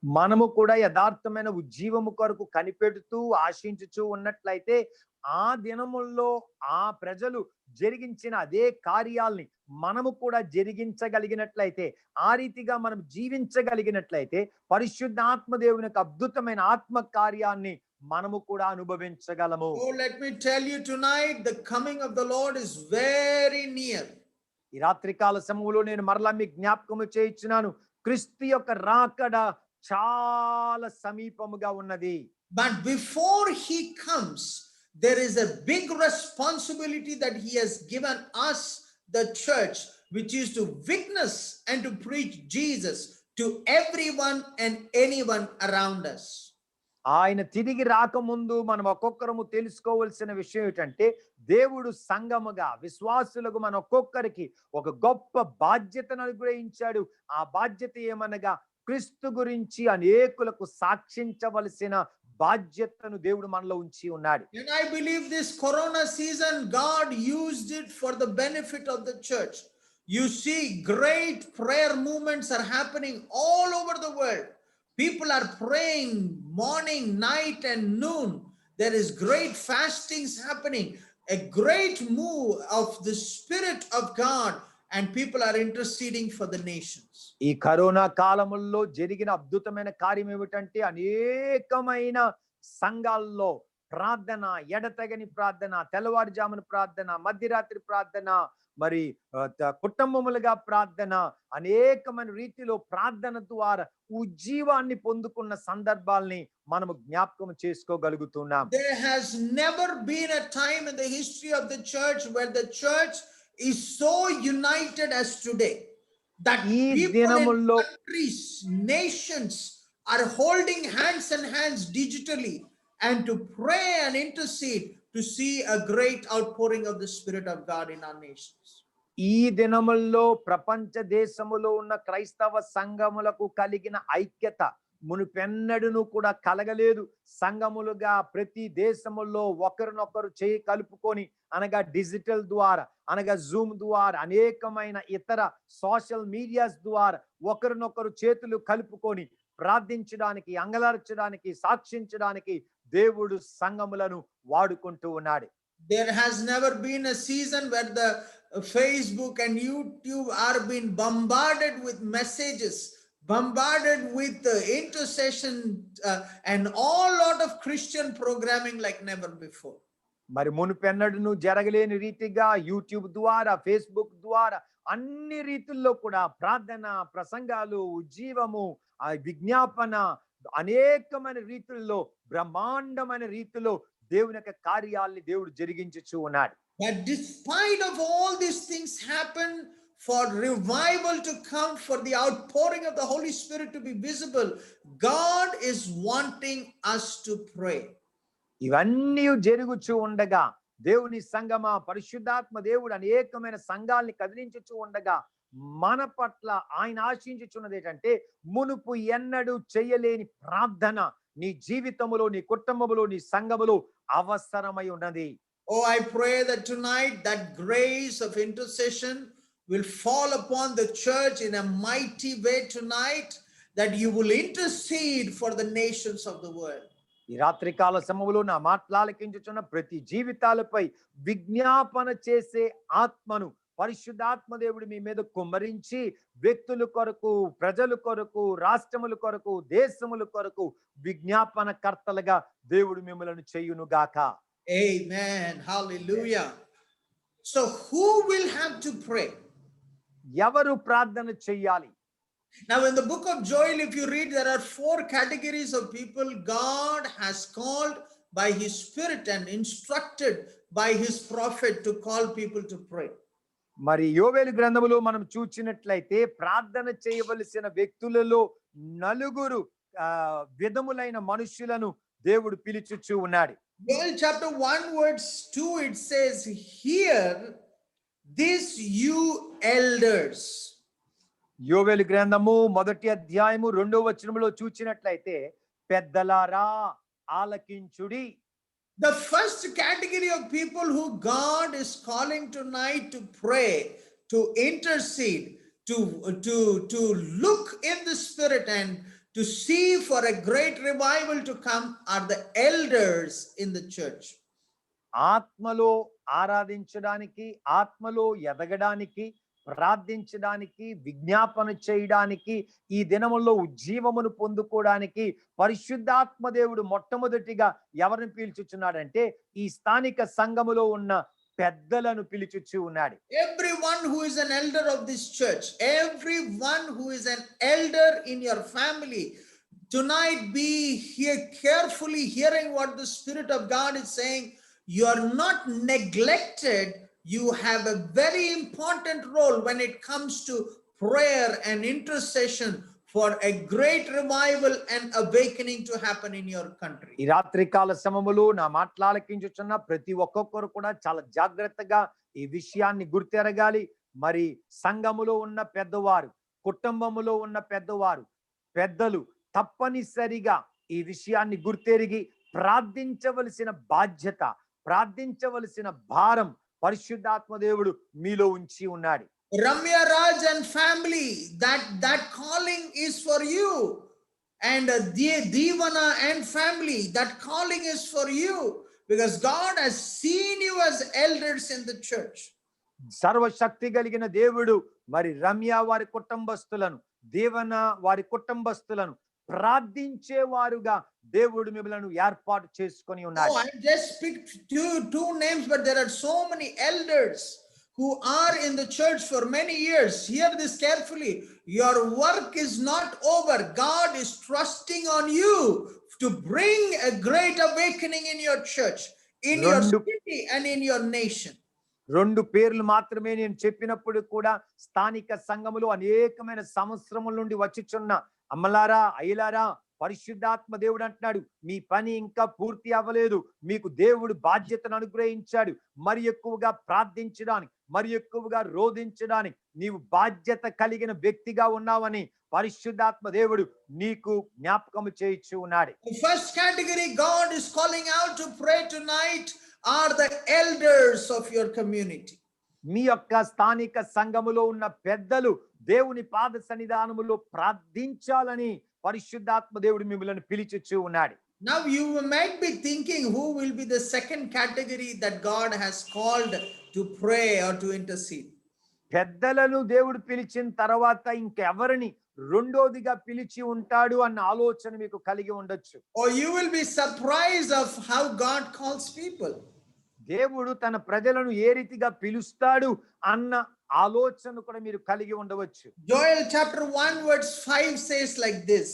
మనము కూడా యథార్థమైన ఉజ్జీవము కొరకు కనిపెడుతూ ఆశించుచూ ఉన్నట్లయితే ఆ దినముల్లో ఆ ప్రజలు జరిగించిన అదే కార్యాల్ని మనము కూడా జరిగించగలిగినట్లయితే, ఆ రీతిగా మనం జీవించగలిగినట్లయితే పరిశుద్ధాత్మ దేవుని యొక్క అద్భుతమైన ఆత్మ కార్యాన్ని మనము కూడా అనుభవించగలము. Oh, let me tell you tonight, the coming of the Lord is very near. ఈ రాత్రికాల సమయంలో నేను మరలా మీ జ్ఞాపకము చేయించున్నాను, క్రీస్తు యొక్క రాకడ చాలా సమీపముగా ఉన్నది. But before he comes, there is a big responsibility that he has given us, the church, which is to witness and to preach Jesus to everyone and anyone around us. ఆయన తిరిగి రాకముందు మనం ఒక్కొక్కరము తెలుసుకోవాల్సిన విషయం ఏంటంటే, దేవుడు సంఘముగా విశ్వాసులకు మన ఒక్కొక్కరికి ఒక గొప్ప బాధ్యతను అనుగ్రహించాడు. ఆ బాధ్యత ఏమనగా క్రీస్తు గురించి అనేకులకు సాక్షించవలసిన బాధ్యతను దేవుడు మనలో ఉంచి ఉన్నాడు. And I believe this corona season, God used it for the benefit of the church. You see, great prayer movements are happening all over the world. People are praying morning, night, and noon. There is great fastings happening, a great move of the Spirit of God, and people are interceding for the nations. ఈ corona కాలముల్లో జరిగిన అద్భుతమైన కార్యం ఏమిటంటే అనేకమైన సంఘాల్లో ప్రార్థన, ఎడతెగని ప్రార్థన, తెల్లవారుజామున ప్రార్థన, మధ్యరాత్రి ప్రార్థన, మరి కుటుంబములుగా ప్రార్థన, అనేకమైన రీతిలో ప్రార్థన ద్వారా ఉజ్జీవాన్ని పొందుకున్న సందర్భాల్ని మనము జ్ఞాపకం చేసుకోగలుగుతున్నాం. There has never been a time in the history of the church where the church is so united as today, that people in countries, nations are holding hands and hands digitally and to pray and intercede to see a great outpouring of the Spirit of God in our nations. ఈ దినముల్లో ప్రపంచ దేశములో ఉన్న క్రైస్తవ సంఘములకు కలిగిన ఐక్యత మునుపెన్నడూను కూడా కలగలేదు. సంఘములుగా ప్రతి దేశముల్లో ఒకరినొకరు చేయి కలుపుకొని, అనగా డిజిటల్ ద్వారా, అనగా జూమ్ ద్వారా, అనేకమైన ఇతర సోషల్ మీడియాస్ ద్వారా ఒకరినొకరు చేతులు కలుపుకొని ప్రార్థించడానికి, అంగలార్చడానికి, సాక్షించడానికి దేవుడు సంఘములను వాడుకుంటూ ఉన్నాడు. There has never been a season where the Facebook and YouTube are being bombarded with messages, bombarded with intercession and all lot of Christian programming like never before. మరి మునుపెన్నడూను జరగలేని రీతిగా యూట్యూబ్ ద్వారా, ఫేస్బుక్ ద్వారా అన్ని రీతుల్లో కూడా ప్రార్థన, ప్రసంగాలు, ఉజ్జీవము, విజ్ఞాపన, అనేకమైన రీతుల్లో బ్రహ్మాండమైన రీతిలో దేవుని యొక్క కార్యాలని దేవుడు జరిగించుచూ ఉన్నాడు. But despite of all these things happen, for revival to come, for the outpouring of the Holy Spirit to be visible, God is wanting us to pray. ఇవన్నీ జరుగుచూ ఉండగా దేవుని సంగమా, పరిశుద్ధాత్మ దేవుడు అనేకమైన సంఘాలని కదిలించుచూ ఉండగా మన పట్ల ఆయన ఆశించుచున్నది ఏంటంటే, మునుపు ఎన్నడూ చేయలేని ప్రార్థన నీ జీవితములో, నీ కుటుంబములో, నీ సంఘములో అవసరమై ఉన్నది. Oh, I pray that tonight that grace of intercession will fall upon the church in a mighty way tonight, that you will intercede for the nations of the world. ఈ రాత్రికాల సమయంలో నా మాట్లాలకించుచున్న ప్రతి జీవితాలపై విజ్ఞాపన చేసే ఆత్మను పరిశుద్ధాత్మ దేవుడు మీ మీద కుమ్మరించి, వ్యక్తుల కొరకు, ప్రజల కొరకు, రాష్ట్రముల కొరకు, దేశముల కొరకు విజ్ఞాపన కర్తలుగా దేవుడు మిమ్మల్ని చేయును గాక. Amen. Hallelujah. So who will have to pray? ఎవరు ప్రార్థన చెయ్యాలి? Now in the book of Joel, if you read, there are 4 categories of people God has called by his Spirit and instructed by his prophet to call people to pray. మరి యోవేలు గ్రంథములో మనం చూచినట్లయితే ప్రార్థన చేయవలసిన వ్యక్తులలో 4 విధములైన మనుషులను దేవుడు పిలుచుచూ ఉన్నాడు. Joel chapter 1 verse 2, it says, "Hear this, you elders." యోవేలు గ్రంథము 1వ అధ్యాయము 2వ వచనములో చూచినట్లయితే, పెద్దలారా ఆలకించుడి. The first category of people who God is calling tonight to pray, to intercede, to look in the Spirit and to see for a great revival to come are the elders in the church. ఆత్మలో ఆరాధించడానికి, ఆత్మలో ఎదగడానికి, ప్రార్థించడానికి, విజ్ఞాపన చేయడానికి, ఈ దినముల్లో ఉజ్జీవమును పొందుకోవడానికి పరిశుద్ధాత్మ దేవుడు మొట్టమొదటిగా ఎవరిని పిలుచుచున్నాడంటే, ఈ స్థానిక సంఘములో ఉన్న పెద్దలను పిలుచుచూ ఉన్నాడు. Everyone who is an elder of this church, everyone who is an elder in your family, tonight be here carefully hearing what the Spirit of God is saying. You are not neglected. You have a very important role when it comes to prayer and intercession for a great revival and awakening to happen in your country. ఈ రాత్రికాల సమయములో నా మాట్లాలకించుచున్న ప్రతి ఒక్కొక్కరు కూడా చాలా జాగ్రత్తగా ఈ విషయాన్ని గుర్తెరగాలి. మరి సంఘములో ఉన్న పెద్దవారు, కుటుంబములో ఉన్న పెద్దవారు, పెద్దలు తప్పనిసరిగా ఈ విషయాన్ని గుర్తెరిగి ప్రార్థించవలసిన బాధ్యత, ప్రార్థించవలసిన భారం పరిశుద్ధాత్మ దేవుడు మీలో ఉంచి ఉన్నాడు. Ramya Raj and family, that calling is for you. And Divana and family, that calling is for you. Because God has seen you as elders in the church. సర్వశక్తి కలిగిన దేవుడు మరి రమ్య వారి కుటుంబస్తులను, దేవన వారి కుటుంబస్తులను ప్రార్థించేవారుగా దేవుడు మిమ్మల్ని ఏర్పాటు చేసుకొని ఉన్నాడు. Oh, I just picked two names, but there are so many elders who are in the church for many years. Hear this carefully. Your work is not over. God is trusting on you to bring a great awakening in your church, in your city, and in your nation. రెండు పేర్లు మాత్రమే నేను చెప్పినప్పుడు కూడా స్థానిక సంఘములు అనేకమైన సంవత్సరముల నుండి వచ్చుచున్న అమ్మలారా, అయ్యలారా, పరిశుద్ధాత్మ దేవుడు అంటున్నాడు, మీ పని ఇంకా పూర్తి అవ్వలేదు. మీకు దేవుడు బాధ్యతను అనుగ్రహించాడు. మరి ఎక్కువగా ప్రార్థించడానికి, మరి ఎక్కువగా రోధించడానికి నీవు బాధ్యత కలిగిన వ్యక్తిగా ఉన్నావని పరిశుద్ధాత్మ దేవుడు నీకు జ్ఞాపకము చేయించు ఉన్నాడు. The first category God is calling out to pray tonight are the elders of your community. మీ యొక్క స్థానిక సంఘములో ఉన్న పెద్దలు దేవుని పాద సన్నిధానములో ప్రార్థించాలని పరిశుద్ధాత్మ దేవుడు మిమ్మల్ని పిలిచుచూ ఉన్నాడు. Now you might be thinking, who will be the second category that God has called to pray or to intercede? పెద్దలను దేవుడు పిలిచిన తర్వాత ఇంకెవరిని రెండోదిగా పిలిచి ఉంటాడు అన్న ఆలోచన మీకు కలిగి ఉండొచ్చు. Or you will be surprised of how God calls people. దేవుడు తన ప్రజలను ఏ రీతిగా పిలుస్తాడు అన్న ఆలోచన కూడా మీరు కలిగి ఉండవచ్చు. Joel chapter 1 verse 5 says like this.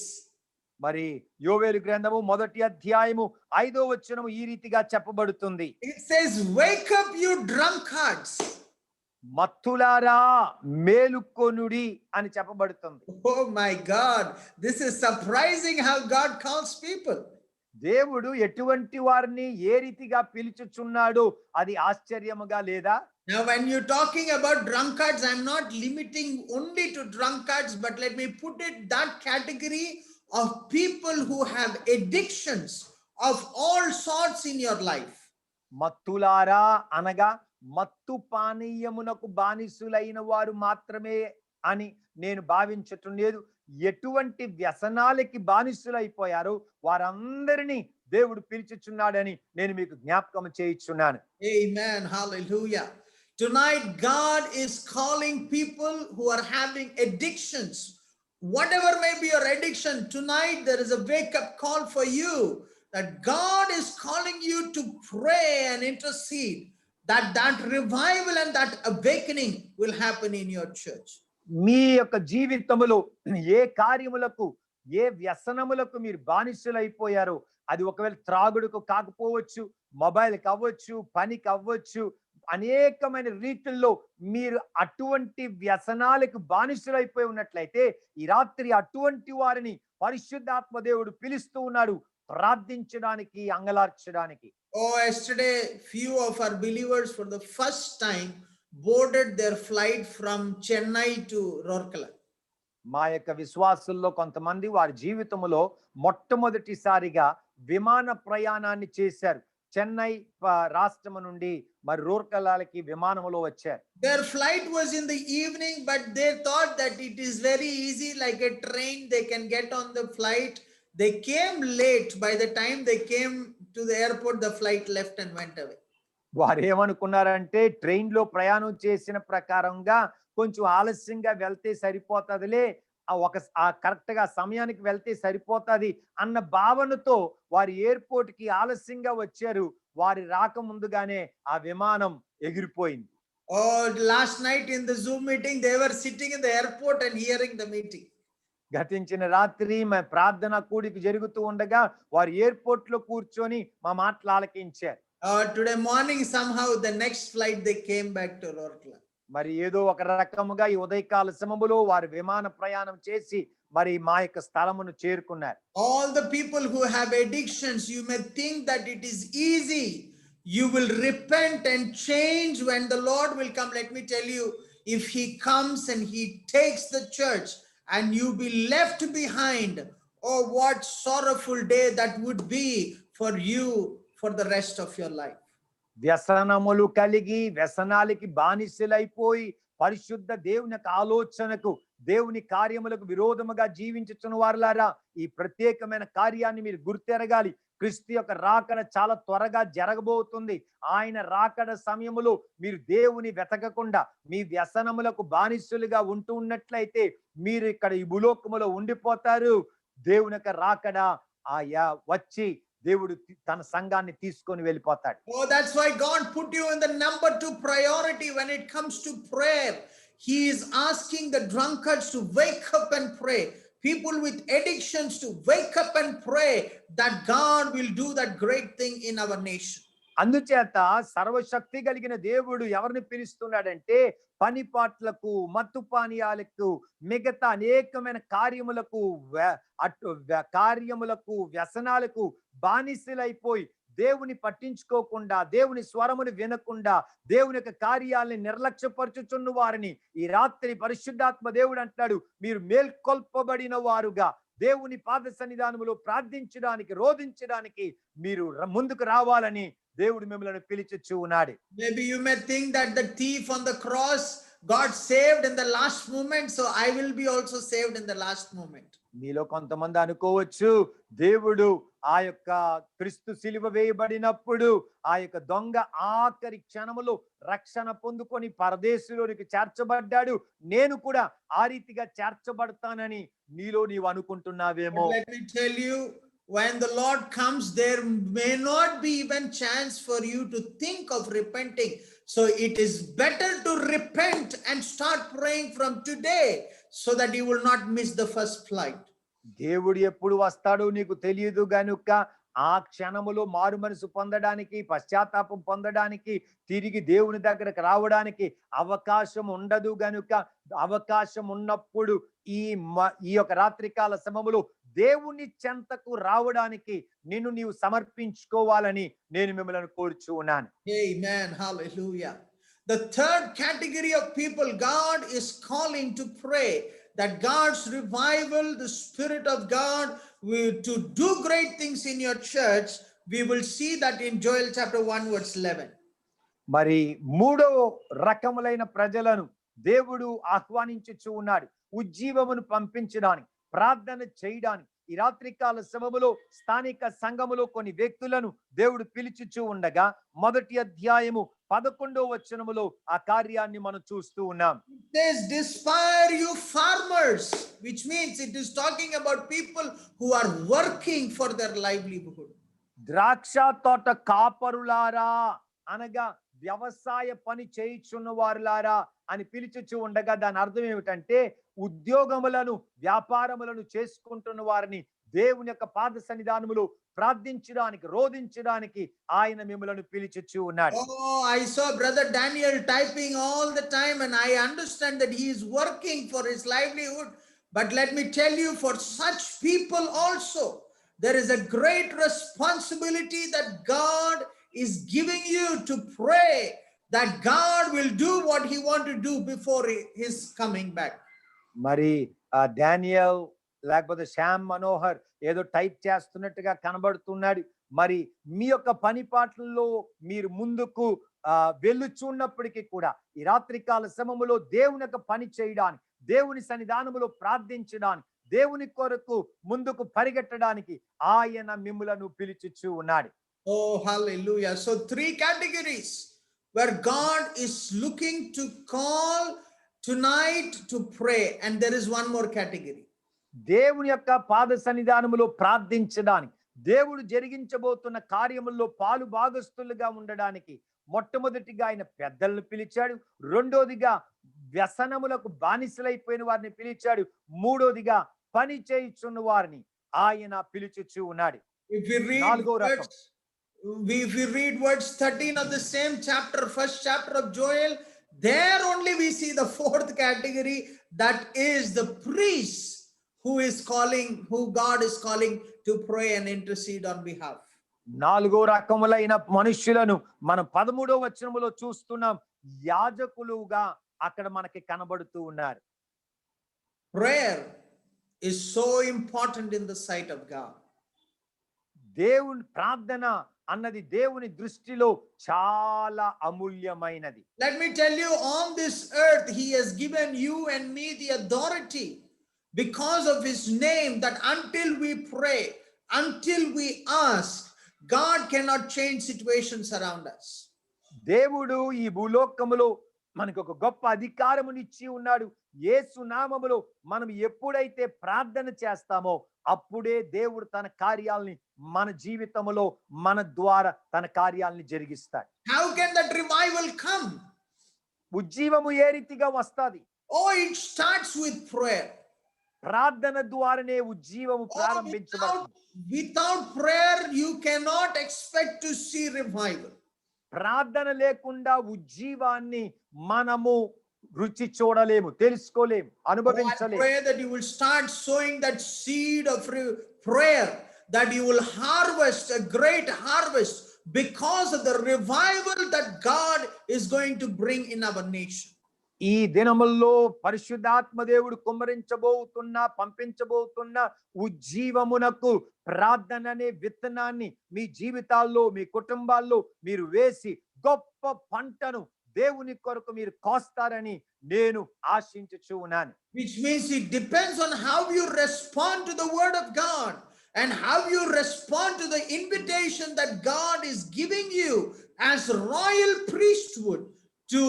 మరి యోవేలు గ్రంథము 1వ అధ్యాయము 5వ వచనము ఈ రీతిగా చెప్పబడుతుంది. It says, wake up you drunkards. మత్తులారా మేలుకొనుడి అని చెప్పబడుతుంది. Oh my God, this is surprising how God calls people. దేవుడు ఎటువంటి వారిని ఏ రీతిగా పిలుచుచున్నాడు అది ఆశ్చర్యముగా లేదా? Now when you're talking about drunkards, I'm not limiting only to drunkards, but let me put it that category of people who have addictions of all sorts in your life. మత్తులారా అనగా మత్తు పానీయమునకు బానిసులైన వారు మాత్రమే అని నేను భావించటం లేదు. ఎటువంటి వ్యసనాలకి బానిసులైపోయారో వారందరినీ దేవుడు పిలుచుచున్నాడని నేను మీకు జ్ఞాపకం చేయించున్నాను. Amen. Hallelujah. Tonight God is calling people who are having addictions. Whatever may be your addiction, tonight there is a wake-up call for you that God is calling you to pray and intercede, that revival and that awakening will happen in your church. మీ యొక్క జీవితములో ఏ కార్యములకు, ఏ వ్యసనములకు మీరు బానిసలైపోయారో, అది ఒకవేళ త్రాగుడుకు కాకపోవచ్చు, మొబైల్కి అవ్వచ్చు, పనికి అవ్వచ్చు, అనేకమైన రీతుల్లో మీరు అటువంటి వ్యసనాలకు బానిసలైపోయి ఉన్నట్లయితే ఈ రాత్రి అటువంటి వారిని పరిశుద్ధాత్మ దేవుడు పిలుస్తూ ఉన్నాడు ప్రార్థించడానికి, అంగలార్చడానికి. Oh, yesterday few of our believers for the first time boarded their flight from Chennai to Rourkela. మా యొక్క విశ్వాసుల్లో కొంతమంది వారి జీవితంలో మొట్టమొదటిసారిగా విమాన ప్రయాణాన్ని చేశారు. చెన్నై రాష్ట్రం నుండి మరి రూర్కెలాకి విమానంలో వచ్చారు. Their flight was in the evening, but they thought that it is very easy, like a train, they can get on the flight. They came late. By the time they came to the airport, the flight left and went away. వారు ఏమనుకున్నారంటే train లో ప్రయాణం చేసిన ప్రకారంగా కొంచెం ఆలస్యంగా వెళ్తే సరిపోతుందిలే, correct గా సమయానికి వెళ్తే సరిపోతుంది అన్న భావనతో వారి ఎయిర్పోర్ట్ కి ఆలస్యంగా వచ్చారు. వారి రాక ముందుగానే ఆ విమానం ఎగిరిపోయింది. Oh, last night in the Zoom meeting, they were sitting in the airport and hearing the meeting. గతించిన రాత్రి మా ప్రార్థన కూడిక జరుగుతూ ఉండగా వారు ఎయిర్పోర్ట్ లో కూర్చొని మా మాటలు ఆలకించారు. Today morning somehow the next flight they came back to Rourkela. మరి ఏదో ఒక రకముగా ఈ ఉదయకాల సమయంలో వారు విమాన ప్రయాణం చేసి మరి మా యొక్క స్థలమును చేరుకున్నారు. All the people who have addictions, you may think that it is easy. You will repent and change when the Lord will come. Let me tell you, if he comes and he takes the church and you be left behind, Oh, what sorrowful day that would be for you for the rest of your life. వ్యసనములు కలిగి వ్యసనాలకి బానిసలైపోయి పరిశుద్ధ దేవుని యొక్క ఆలోచనకు దేవుని కార్యములకు విరోధముగా జీవించుచున్న వారులారా, ఈ ప్రత్యేకమైన కార్యాన్ని మీరు గుర్తెరగాలి. క్రీస్తు యొక్క రాకడ చాలా త్వరగా జరగబోతుంది. ఆయన రాకడ సమయములో మీరు దేవుని వెతకకుండా మీ వ్యసనములకు బానిసలుగా ఉంటూ ఉన్నట్లయితే మీరు ఇక్కడ ఈ భూలోకములో ఉండిపోతారు. దేవుని యొక్క రాకడ వచ్చి దేవుడు తన సంఘాన్ని తీసుకొని వెళ్ళిపోతాడు. Oh, that's why God put you in the number 2 priority when it comes to prayer. He is asking the drunkards to wake up and pray. People with addictions to wake up and pray that God will do that great thing in our nation. అందుచేత సర్వశక్తి కలిగిన దేవుడు ఎవరిని పిలుస్తున్నాడంటే పనిపాట్లకు, మత్తు పానీయాలకు, మిగతా అనేకమైన కార్యములకు వ్యసనాలకు బానిసలైపోయి దేవుని పట్టించుకోకుండా, దేవుని స్వరమును వినకుండా, దేవుని యొక్క కార్యాలని నిర్లక్ష్యపరచుచున్న వారిని ఈ రాత్రి పరిశుద్ధాత్మ దేవుడు అంటాడు, మీరు మేల్కొల్పబడిన వారుగా దేవుని పాద సన్నిధానములో ప్రార్థించడానికి, రోధించడానికి మీరు ముందుకు రావాలని దేవుడు మిమ్మల్ని పిలిచుచు ఉన్నాడు. Maybe you may think that the thief on the cross got saved in the last moment, so I will be also saved in the last moment. మీలో కొంతమంది అనుకోవచ్చు, దేవుడు ఆ యొక్క క్రీస్తు సిలువ వేయబడినప్పుడు ఆ యొక్క దొంగ ఆఖరి క్షణములో రక్షణ పొందుకొని పరదేశంలోనికి చేర్చబడ్డాడు, నేను కూడా ఆ రీతిగా చేర్చబడతానని నీలో నీవు అనుకుంటున్నావేమో. Let me tell you, when the Lord comes, there may not be even chance for you to think of repenting. So it is better to repent and start praying from today so that you will not miss the first flight. దేవుడు ఎప్పుడు వస్తాడో నీకు తెలియదు గనుక ఆ క్షణములో మారు మనసు పొందడానికి, పశ్చాత్తాపం పొందడానికి, తిరిగి దేవుని దగ్గరకు రావడానికి అవకాశం ఉండదు గనుక అవకాశం ఉన్నప్పుడు ఈ యొక్క రాత్రికాల సమయములో దేవుని చెంతకు రావడానికి నిన్ను నీవు సమర్పించుకోవాలని నేను మిమ్మల్ని కోరుచు ఉన్నాను. Amen. Hallelujah. The third category of people God is calling to pray, that God's revival, the Spirit of God will to do great things in your church. We will see that in Joel chapter 1 verse 11. మరి మూడో రకములైన ప్రజలను దేవుడు ఆహ్వానించుచు ఉన్నాడు, ఉజ్జీవమును పంపించడానికి, ప్రార్థన చేయడానికి. ఈ రాత్రికాల సమయములో స్థానిక సంఘములో కొన్ని వ్యక్తులను దేవుడు పిలుచుచూ ఉండగా మొదటి అధ్యాయము 11వ వచనములో ఆ కార్యాన్ని మనం చూస్తూ ఉన్నాం. This despair you farmers, which means it is talking about people who are working for their livelihood. ద్రాక్ష తోట కాపరులారా అనగా వ్యవసాయ పని చేయుచున్న వారులారా అని పిలుచుచూ ఉండగా దాని అర్థం ఏమిటంటే ఉద్యోగములను, వ్యాపారములను చేసుకుంటున్న వారిని దేవుని యొక్క పాద సన్నిధానములో ప్రార్థించడానికి, రోధించడానికి ఆయన మిమ్మల్ని పిలుచుచూ ఉన్నాడు. Oh, I saw brother Daniel typing all the time and I understand that he is working for his livelihood. But let me tell you, for such people also, there is a great responsibility that God is giving you to pray that God will do what he want to do before his coming back. మరి Daniel లేకపోతే శ్యామ్ మనోహర్ ఏదో type చేస్తున్నట్టుగా కనబడుతున్నాడు. మరి మీ యొక్క పనిపాట్లలో మీరు ముందుకు వెళ్ళుచున్నప్పటికీ కూడా ఈ రాత్రికాల సమయములో దేవుని యొక్క పని చేయడానికి, దేవుని సన్నిధానములో ప్రార్థించడానికి, దేవుని కొరకు ముందుకు పరిగెట్టడానికి ఆయన మిమ్ములను పిలుచుచూ ఉన్నాడు. Oh, hallelujah. So 3 categories where God is looking to call tonight to pray, and there is one more category. దేవుని యొక్క పాద సన్నిధానములో ప్రార్థించడానికి, దేవుడు జరిగించబోతున్న కార్యముల్లో పాలు భాగస్తులుగా ఉండడానికి మొట్టమొదటిగా ఆయన పెద్దలను పిలిచాడు, రెండోదిగా వ్యసనములకు బానిసలైపోయిన వారిని పిలిచాడు, మూడోదిగా పని చేయుచున్న వారిని ఆయన పిలుచుచూ ఉన్నాడు. If we read verse 13 of the same chapter, first chapter of Joel, there only we see the 4th category, that is the priest who God is calling to pray and intercede on behalf. 4వ రకములైన మనుష్యులను మనం 13వ వచనములో చూస్తున్నాం. యాజకులుగా అక్కడ మనకి కనబడుతూ ఉన్నారు. Prayer is so important in the sight of God. దేవుని ప్రార్థన అన్నది దేవుని దృష్టిలో చాలా అమూల్యమైనది. Let me tell you, on this earth, He has given you and me the authority because of His name, that until we pray, until we ask, God cannot change situations around us. దేవుడు ఈ భూలోకములో మనకు ఒక గొప్ప అధికారమునిచ్చి ఉన్నాడు. యేసు నామములో మనం ఎప్పుడైతే ప్రార్థన చేస్తామో అప్పుడే దేవుడు తన కార్యాలని మన జీవితంలో మన ద్వారా తన కార్యాలని జరిగిస్తాడు. How can that revival come? ఉజ్జీవము ఏ రీతిగా వస్తాది? Oh, it starts with prayer. ప్రార్థన ద్వారానే ఉజ్జీవము Oh, ప్రారంభించబడుతుంది. without prayer, you cannot expect to see revival. ప్రార్థన లేకుండా ఉజ్జీవాన్ని మనము రుచి చూడలేము, తెలుసుకోలేము, Oh, I అనుభవించలేము. pray that you will start sowing that seed of prayer, that you will harvest a great harvest because of the revival that God is going to bring in our nation. ఈ దినముల్లో పరిశుద్ధాత్మ దేవుడు పంపించబోతున్న ఉజ్జీవమునకు ప్రార్థన అనే విత్తనాన్ని మీ జీవితాల్లో, మీ కుటుంబాల్లో మీరు వేసి గొప్ప పంటను దేవుని కొరకు మీరు కోస్తారని నేను ఆశించుచు ఉన్నాను. Which means it depends on how you respond to the word of God and how you respond to the invitation that God is giving you as royal priesthood to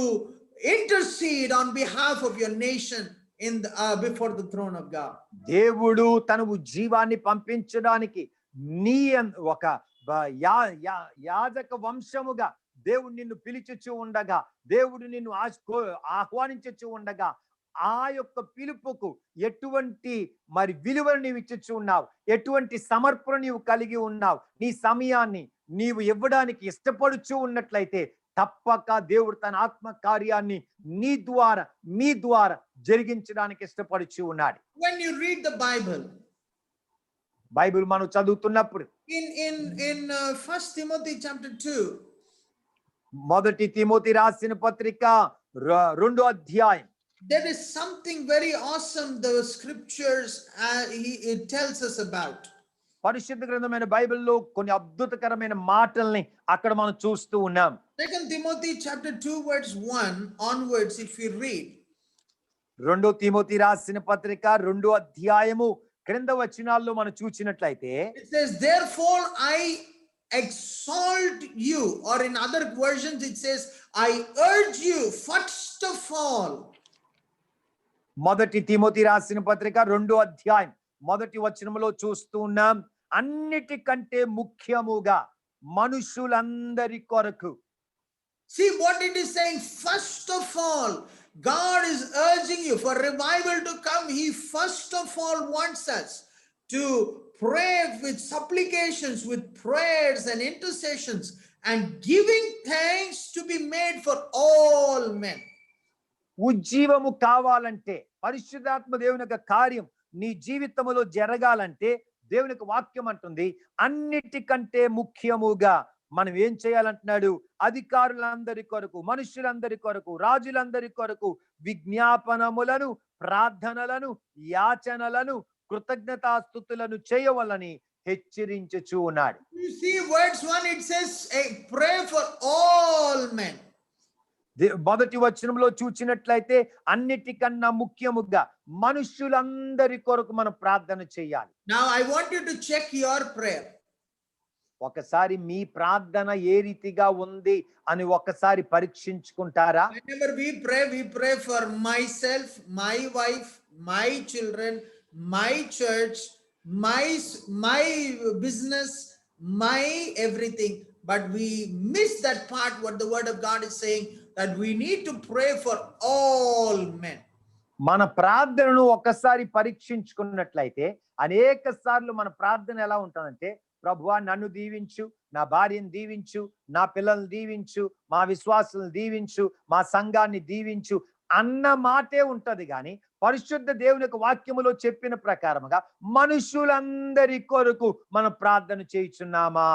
intercede on behalf of your nation in the, before the throne of God. దేవుడు తన ఉజ్జీవాన్ని పంపించడానికి నీ ఒక యాజక వంశముగా దేవుడు నిన్ను పిలుచుచు ఉండగా, దేవుడు నిన్ను ఆహ్వానించుచు ఉండగా, ఆ యొక్క పిలుపుకు ఎటువంటి మరి విలువను నీవు ఇచ్చుచు ఉన్నావు, ఎటువంటి సమర్పణ నీవు కలిగి ఉన్నావు, నీ సమయాన్ని నీవు ఇవ్వడానికి ఇష్టపడుచు ఉన్నట్లయితే తప్పక దేవుడు తన ఆత్మ కార్యాన్ని నీ ద్వారా, మీ ద్వారా జరిగించడానికి ఇష్టపడుచు ఉన్నాడు. When you read the Bible, Bible మనం చదువుతున్నప్పుడు in 1 Timothy chapter 2, మొదటి తిమోతి రాసిన పత్రిక 2వ అధ్యాయం, there is something very awesome the scriptures it tells us about. పరిశుద్ధ గ్రంథమైన బైబిల్లో కొన్ని అద్భుతకరమైన మాటల్ని అక్కడ మనం చూస్తూ ఉన్నాం. 2 Timothy chapter 2 verse 1 onwards, if we read, 2 Timothy రాసిన పత్రిక 2వ అధ్యాయము క్రింద వచనాల్లో మనం చూసినట్లయితే it says, therefore I exalt you, or in other versions it says, I urge you first of all. మొదటి తిమోతి రాసిన పత్రిక 2వ అధ్యాయం మొదటి వచనములో చూస్తూ ఉన్నాం, అన్నిటికంటే ముఖ్యముగా మనుషులందరి కొరకు. See what it is saying. First of all, God is urging you for revival to come. He first of all wants us to pray with supplications, with prayers and intercessions, and giving thanks to be made for all men. ఉజ్జీవము కావాలంటే, పరిశుద్ధాత్మ దేవుని యొక్క కార్యం నీ జీవితంలో జరగాలంటే దేవుని యొక్క వాక్యం అంటుంది, అన్నిటికంటే ముఖ్యముగా మనం ఏం చేయాలంటున్నాడు? అధికారులందరి కొరకు, మనుషులందరి కొరకు, రాజులందరి కొరకు విజ్ఞాపనములను, ప్రార్థనలను, యాచనలను, కృతజ్ఞతాస్తుతులను చేయవలని హెచ్చరించుచు ఉన్నాడు. You see verse 1, it says, pray for all men. మొదటి వచనంలో చూచినట్లయితే అన్నిటికన్నా ముఖ్యముగా మనుషులందరి కొరకు మనం ప్రార్థన చేయాలి. Now I want you to check your prayer. ఒకసారి మీ ప్రార్థన ఏ రీతిగా ఉంది అని ఒకసారి పరీక్షించుకుంటారా? Whenever we pray for myself, my wife, my children, my church, my business, my everything. But we miss that part what the word of God is saying, that we need to pray for all men. మన ప్రార్థనను ఒకసారి పరీక్షించుకున్నట్లయితే అనేక సార్లు మన ప్రార్థన ఎలా ఉంటుందంటే, ప్రభువా నన్ను దీవించు, నా భార్యను దీవించు, నా పిల్లల్ని దీవించు, మా విశ్వాసులను దీవించు, మా సంఘాన్ని దీవించు అన్న మాటే ఉంటది. కానీ పరిశుద్ధ దేవుని యొక్క వాక్యములో చెప్పిన ప్రకారముగా మనుషులందరి కొరకు మనం ప్రార్థన చేయుచున్నామా?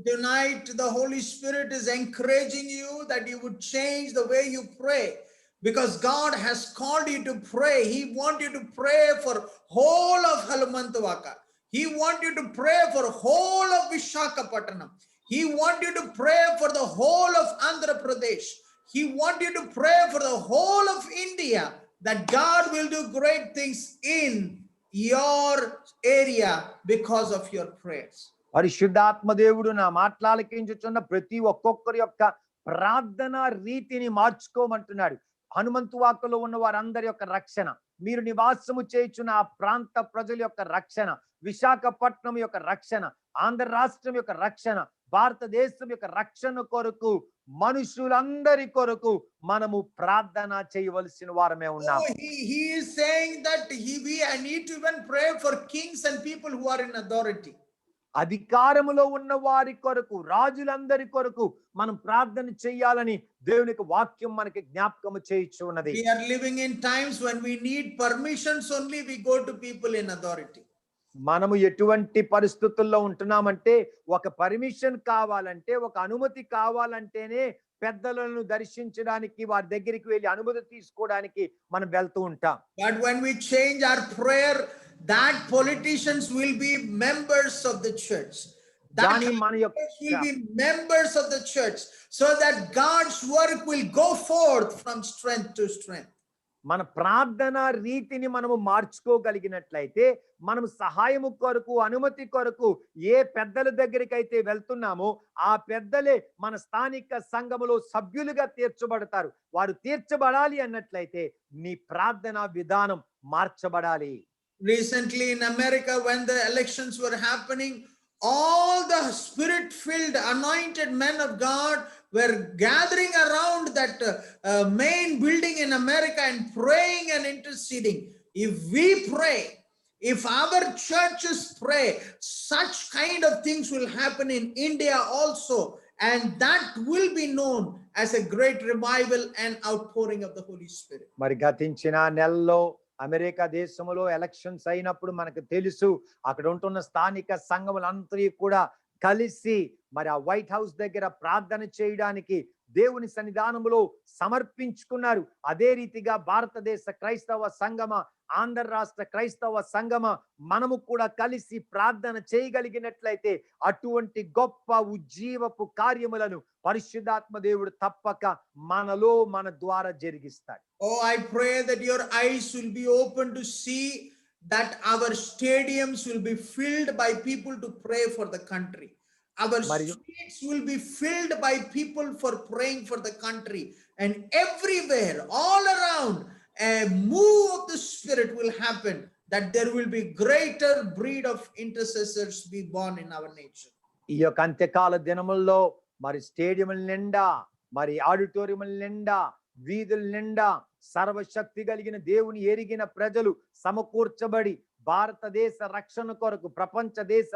Tonight the Holy Spirit is encouraging you that you would change the way you pray. because God has called you to pray. He wants you to pray for whole of Hanumantuwaka. He wants you to pray for whole of Visakhapatnam. He wants you to pray for the whole of Andhra Pradesh. He wants you to pray for the whole of India, that God will do great things in your area because of your prayers. పరిశుద్ధాత్మ దేవుడు నా మాట్లాలకించుచున్న ప్రతి ఒక్కొక్కరి యొక్క ప్రార్థన రీతిని మార్చుకోమంటున్నాడు. హనుమంతువాకలో ఉన్న వారందరి యొక్క రక్షణ, మీరు నివాసము చేయుచున్న ఆ ప్రాంత ప్రజల యొక్క రక్షణ, విశాఖపట్నం యొక్క రక్షణ, ఆంధ్ర రాష్ట్రం యొక్క రక్షణ, భారతదేశం యొక్క రక్షణ కొరకు, మనుషులందరి కొరకు మనము ప్రార్థన చేయవలసిన వారమే ఉన్నాం. He is saying that I need to even pray for kings and people who are in authority. అధికారములో ఉన్న వారి కొరకు, రాజులందరి కొరకు మనం ప్రార్థన చేయాలని దేవునికి వాక్యం మనకి జ్ఞాపకము చేయించు ఉన్నది. We are living in times when we need permissions only, we go to people in authority. మనము ఎటువంటి పరిస్థితుల్లో ఉంటున్నామంటే, ఒక పర్మిషన్ కావాలంటే, ఒక అనుమతి కావాలంటేనే పెద్దలను దర్శించడానికి, వారి దగ్గరికి వెళ్ళి అనుమతి తీసుకోవడానికి మనం వెళ్తూ ఉంటాం. But when we change our prayer, that politicians will be members of the church. That will be members of the church, so that God's work will go forth from strength to strength. మన ప్రార్థన రీతిని మనము మార్చుకోగలిగినట్లయితే, మనం సహాయము కొరకు, అనుమతి కొరకు ఏ పెద్దల దగ్గరికి అయితే వెళ్తున్నామో ఆ పెద్దలే మన స్థానిక సంఘములో సభ్యులుగా తీర్చబడతారు. వారు తీర్చబడాలి అన్నట్లయితే నీ ప్రార్థన విధానం మార్చబడాలి. Recently in America, when the elections were happening, all the spirit-filled anointed men of God were gathering around that main building in America and praying and interceding. If we pray, if our churches pray, such kind of things will happen in India also, and that will be known as a great revival and outpouring of the Holy Spirit. మరి గతించిన నెలలో America దేశంలో elections అయినప్పుడు మనకు తెలుసు, అక్కడ ఉంటున్న స్థానిక సంఘములందరూ కూడా కలిసి మరి ఆ వైట్ హౌస్ దగ్గర ప్రార్థన చేయడానికి దేవుని సన్నిధానములో సమర్పించుకున్నారు. అదే రీతిగా భారతదేశ క్రైస్తవ సంఘమ, ఆంధ్ర రాష్ట్ర క్రైస్తవ సంఘమ, మనము కూడా కలిసి ప్రార్థన చేయగలిగినట్లయితే అటువంటి గొప్ప ఉజ్జీవపు కార్యములను పరిశుద్ధాత్మ దేవుడు తప్పక మనలో, మన ద్వారా జరిగిస్తాడు. Oh, I pray that your eyes will be open to see that our stadiums will be filled by people to pray for the country. Our streets will be filled by people for praying for the country, and everywhere, all around, a move of the Spirit will happen, that there will be greater breed of intercessors be born in our nation. ఈ యొక్క అంత్యకాల దినముల్లో మరి స్టేడియంల నిండా, మరి ఆడిటోరియంల నిండా, వీధుల నిండా సర్వశక్తి కలిగిన దేవుని ఎరిగిన ప్రజలు సమకూర్చబడి భారతదేశ రక్షణ కొరకు, ప్రపంచ దేశ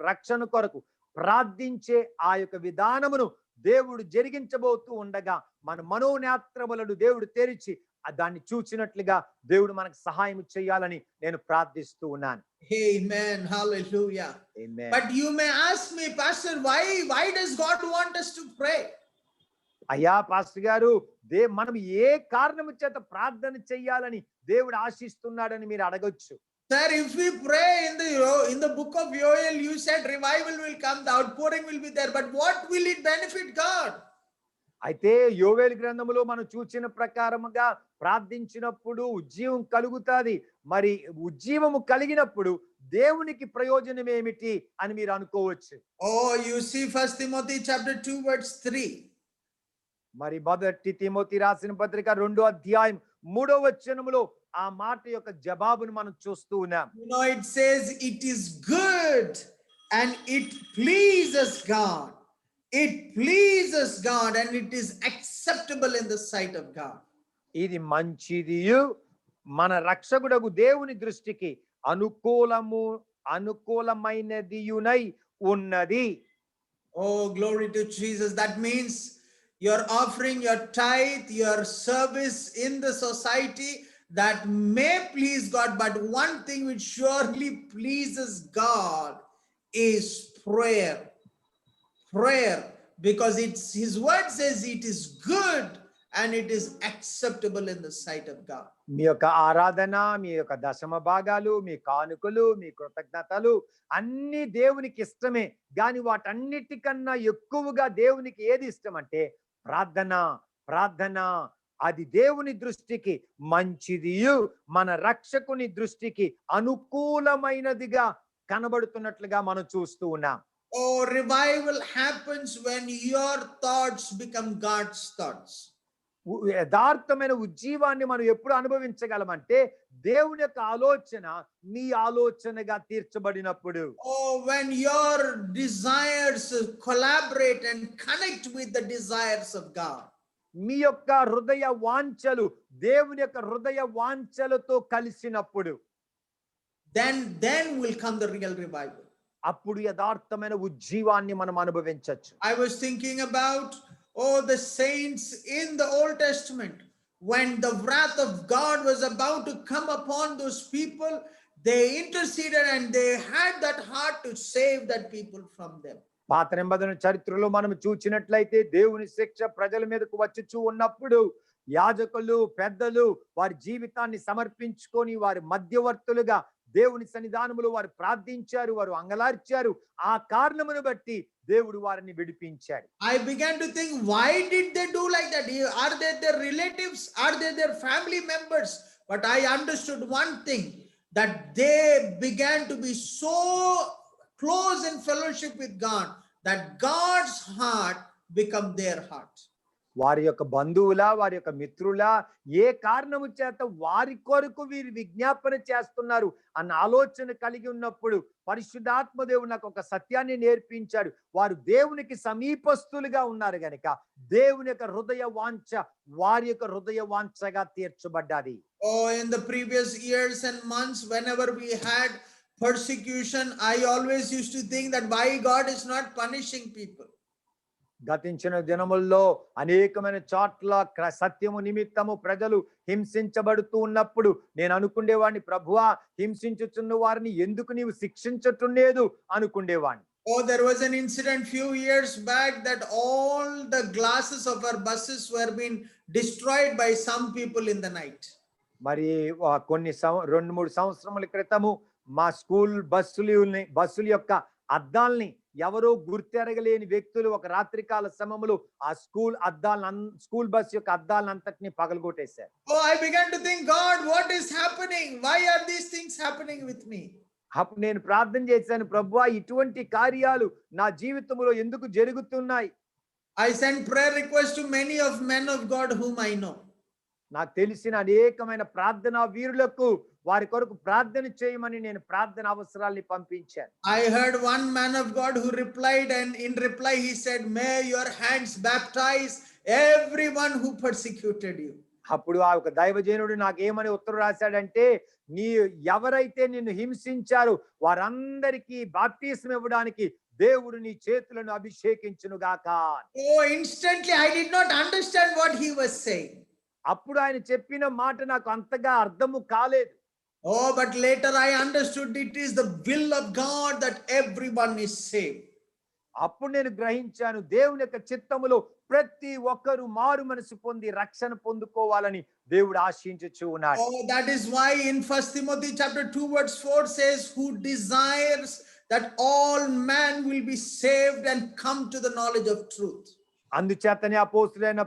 రక్షణ కొరకు ప్రార్థించే ఆ యొక్క విధానమును దేవుడు జరిగించబోతూ ఉండగా మన మనోనేత్రములను దేవుడు తెరిచి దాన్ని చూచినట్లుగా దేవుడు మనకు సహాయం చేయాలని నేను ప్రార్థిస్తూ ఉన్నాను. Amen. Hallelujah. Amen. But you may ask me, Pastor, why does God want us to pray? అయ్యా పాస్టర్ గారు, మనం ఏ కారణము చేత ప్రార్థన చేయాలని దేవుడు ఆశిస్తున్నాడని మీరు అడగొచ్చు. Sir, if we pray in the book of Joel, you said revival will come, the outpouring will be there, but what will it benefit God? అయితే యోవేలు గ్రంథములో మనం చూసిన ప్రకారముగా ప్రార్థించినప్పుడు ఉజ్జీవం కలుగుతాది. మరి ఉజ్జీవము కలిగినప్పుడు దేవునికి ప్రయోజనం ఏమిటి అని మీరు అనుకోవచ్చు. Oh, you see 1 Timothy chapter 2 verse 3. మరి మొదటి తిమోతి రాసిన పత్రిక 2వ అధ్యాయం 3వ వచనములో ఆ మాట యొక్క జవాబును మనం చూస్తూ ఉన్నాం. You know, it says it is good and it pleases God. It pleases God and it is acceptable in the sight of God. ఇది మంచిదియు, మన రక్షకుడగు దేవుని దృష్టికి అనుకూలమైనదియునై ఉన్నది. Oh, glory to Jesus. That means you're offering your tithe, your service in the society, that may please God, but one thing which surely pleases God is prayer, because his word says it is good and it is acceptable in the sight of God. మీ యొక్క ఆరాధన, మీ యొక్క దశమ భాగాలు, మీ కానుకలు, మీ కృతజ్ఞతలు అన్ని దేవునికి ఇష్టమే. కానీ వాటన్నిటికన్నా ఎక్కువగా దేవునికి ఏది ఇష్టం అంటే ప్రార్థన. ప్రార్థన అది దేవుని దృష్టికి మంచిదియు, మన రక్షకుని దృష్టికి అనుకూలమైనదిగా కనబడుతున్నట్లుగా మనం చూస్తూ ఉన్నాం. Oh, revival happens when your thoughts become God's thoughts. యథార్థమైన ఉజ్జీవాన్ని మనం ఎప్పుడు అనుభవించగలమంటే దేవుని యొక్క ఆలోచన మీ ఆలోచనగా తీర్చబడినప్పుడు. Oh, when your desires collaborate and connect with the desires of God. మీ యొక్క హృదయ వాంఛలు దేవుని యొక్క హృదయ వాంఛలతో కలిసినప్పుడు. Then will come the real revival. అప్పుడు యథార్థమైన ఉజ్జీవాన్ని మనం అనుభవించవచ్చు. I was thinking about the saints in the Old Testament, when the wrath of God was about to come upon those people, they interceded and they had that heart to save that people from them. పాత నిబంధన చరిత్రలో మనం చూచినట్లయితే దేవుని శిక్ష ప్రజల మీదకు వచ్చుచూ ఉన్నప్పుడు యాజకులు, పెద్దలు వారి జీవితాన్ని సమర్పించుకొని వారి మధ్యవర్తులుగా దేవుని సన్నిధానములో వారు ప్రార్థించారు, వారు అంగలార్చారు. ఆ కారణమును బట్టి దేవుడు వారిని విడిపించాడు. I began to think, why did they do like that? Are they their relatives? Are they their family members? But I understood one thing, that they began to be so close in fellowship with God that God's heart become their heart. వారి యొక్క బంధువుల, వారి యొక్క మిత్రుల, ఏ కారణము చేత వారి కొరకు వీరు విజ్ఞాపన చేస్తున్నారు అన్న ఆలోచన కలిగి ఉన్నప్పుడు పరిశుద్ధాత్మ దేవుడు నాకు ఒక సత్యాన్ని నేర్పించాడు. వారు దేవునికి సమీపస్తులుగా ఉన్నారు గనుక దేవుని యొక్క హృదయ వాంఛ వారి యొక్క హృదయ వాంఛగా తీర్చబడ్డది. Oh, in the previous years and months, whenever we had persecution, I always used to think that why God is not punishing people. గతించిన దినముల్లో అనేకమైన చోట్ల సత్యము నిమిత్తము ప్రజలు హింసించబడుతూ ఉన్నప్పుడు నేను అనుకునేవాడిని, ప్రభువా హింసించుచున్న వారిని ఎందుకు నీవు శిక్షించట్లేదు అనుకునేవాడిని. Oh, there was an incident few years back that all the glasses of our buses were being destroyed by some people in the night. మరి కొన్ని 2-3 సంవత్సరముల క్రితము మా స్కూల్ బస్సుల యొక్క అద్దాల్ని ఎవరో గుర్తెరగలేని వ్యక్తులు ఒక రాత్రికాల సమయంలో ఆ స్కూల్ బస్ యొక్క అద్దాలంతటిని పగలగొట్టేశారు. Oh, I began to think, God, what is happening? Why are these things happening with me? అప్పుడు నేను ప్రార్థన చేశాను, ప్రభువా ఇటువంటి కార్యాలు నా జీవితంలో ఎందుకు జరుగుతున్నాయి? I sent prayer requests to many of men of God whom I know. నాకు తెలిసిన అనేకమైన ప్రార్థనా వీరులకు వారి కొరకు ప్రార్థన చేయమని నేను ప్రార్థన అవసరాల్ని పంపించాను. I heard one man of God who replied, and in reply he said, may your hands baptize everyone who persecuted you. అప్పుడు ఆ ఒక దైవజనుడు నాకేమని ఉత్తరం రాశాడంటే, ఎవరైతే నిన్ను హింసించారో వారందరికీ బాప్తిస్మం ఇవ్వడానికి దేవుడు నీ చేతులను అభిషేకించును గాక. Oh, instantly I did not understand what he was saying. అప్పుడు ఆయన చెప్పిన మాట నాకు అంతగా అర్థము కాలేదు. Oh, but later I understood it is the will of God that everyone is saved. అప్పుడు నేను గ్రహించాను, దేవుని యొక్క చిత్తములో ప్రతి ఒక్కరు మారు మనసు పొంది రక్షణ పొందుకోవాలని దేవుడు ఆశించుచు ఉన్నాడు. Oh, that is why in 1 Timothy chapter 2 verse 4 says, who desires that all man will be saved and come to the knowledge of truth. అందుచేతనే అపోస్తులైన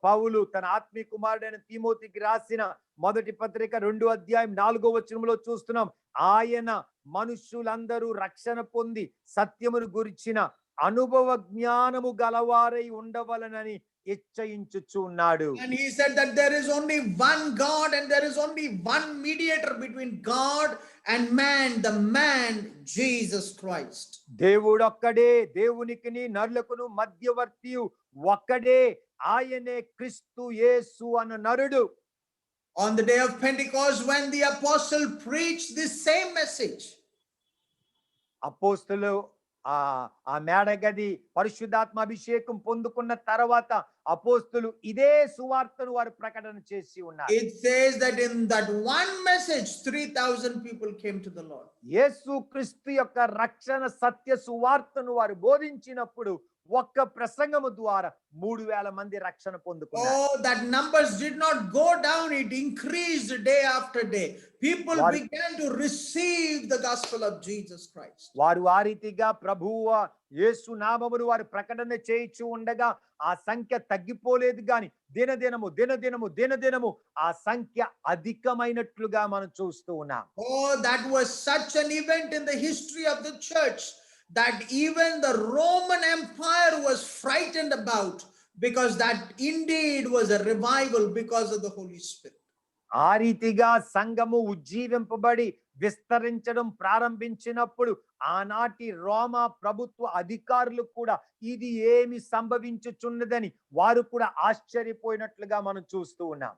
పౌలు తన ఆత్మీయ కుమారుడైన తిమోతికి రాసిన మొదటి పత్రిక 2వ అధ్యాయం 4వ వచనంలో చూస్తున్నాం, ఆయన మనుషులందరూ రక్షణ పొంది సత్యమును గురించిన అనుభవ జ్ఞానము గలవారై ఉండవలనని ఇచ్చయించుచు ఉన్నాడు. And he said that there is only one God and there is only one mediator between God and man, the man Jesus Christ. దేవుడు ఒక్కడే, దేవునికిని నరులకును మధ్యవర్తి ఒక్కడే, ఆయనే క్రీస్తు యేసు అన్న నరుడు. On the day of Pentecost, when the apostle preached this same message, అపోస్తలు ఆ మేడగది పరిశుద్ధాత్మ అభిషేకం పొందుకున్న తర్వాత అపోస్తలు ఇదే సువార్తను వారు ప్రకటన చేసి ఉన్నారు. it says that in that one message 3000 people came to the Lord. యేసు క్రీస్తు యొక్క రక్షణ సత్య సువార్తను వారు బోధించినప్పుడు ఒక్క ప్రసంగము ద్వారా 3000 మంది రక్షణ పొందుకున్నారు. Oh, that numbers did not go down, it increased day after day. People వారు- began to receive the gospel of Jesus Christ. వారు ఆ రీతిగా ప్రభువు యేసు నామమును వారు ప్రకటన చేయించు ఉండగా ఆ సంఖ్య తగ్గిపోలేదు గాని దినదినము ఆ సంఖ్య అధికమైనట్లుగా మనం చూస్తూ ఉన్నాం. Oh, that was such an event in the history of the church that even the Roman Empire was frightened about, because that indeed was a revival because of the Holy Spirit. ఆ రీతిగా సంఘము ఉజ్జీవింపబడి విస్తరించడం ప్రారంభించినప్పుడు ఆనాటి రోమా ప్రభుత్వ అధికారులు కూడా ఇది ఏమి సంభవించుచున్నదని వారు కూడా ఆశ్చర్యపోయినట్లుగా మనం చూస్తూ ఉన్నాం.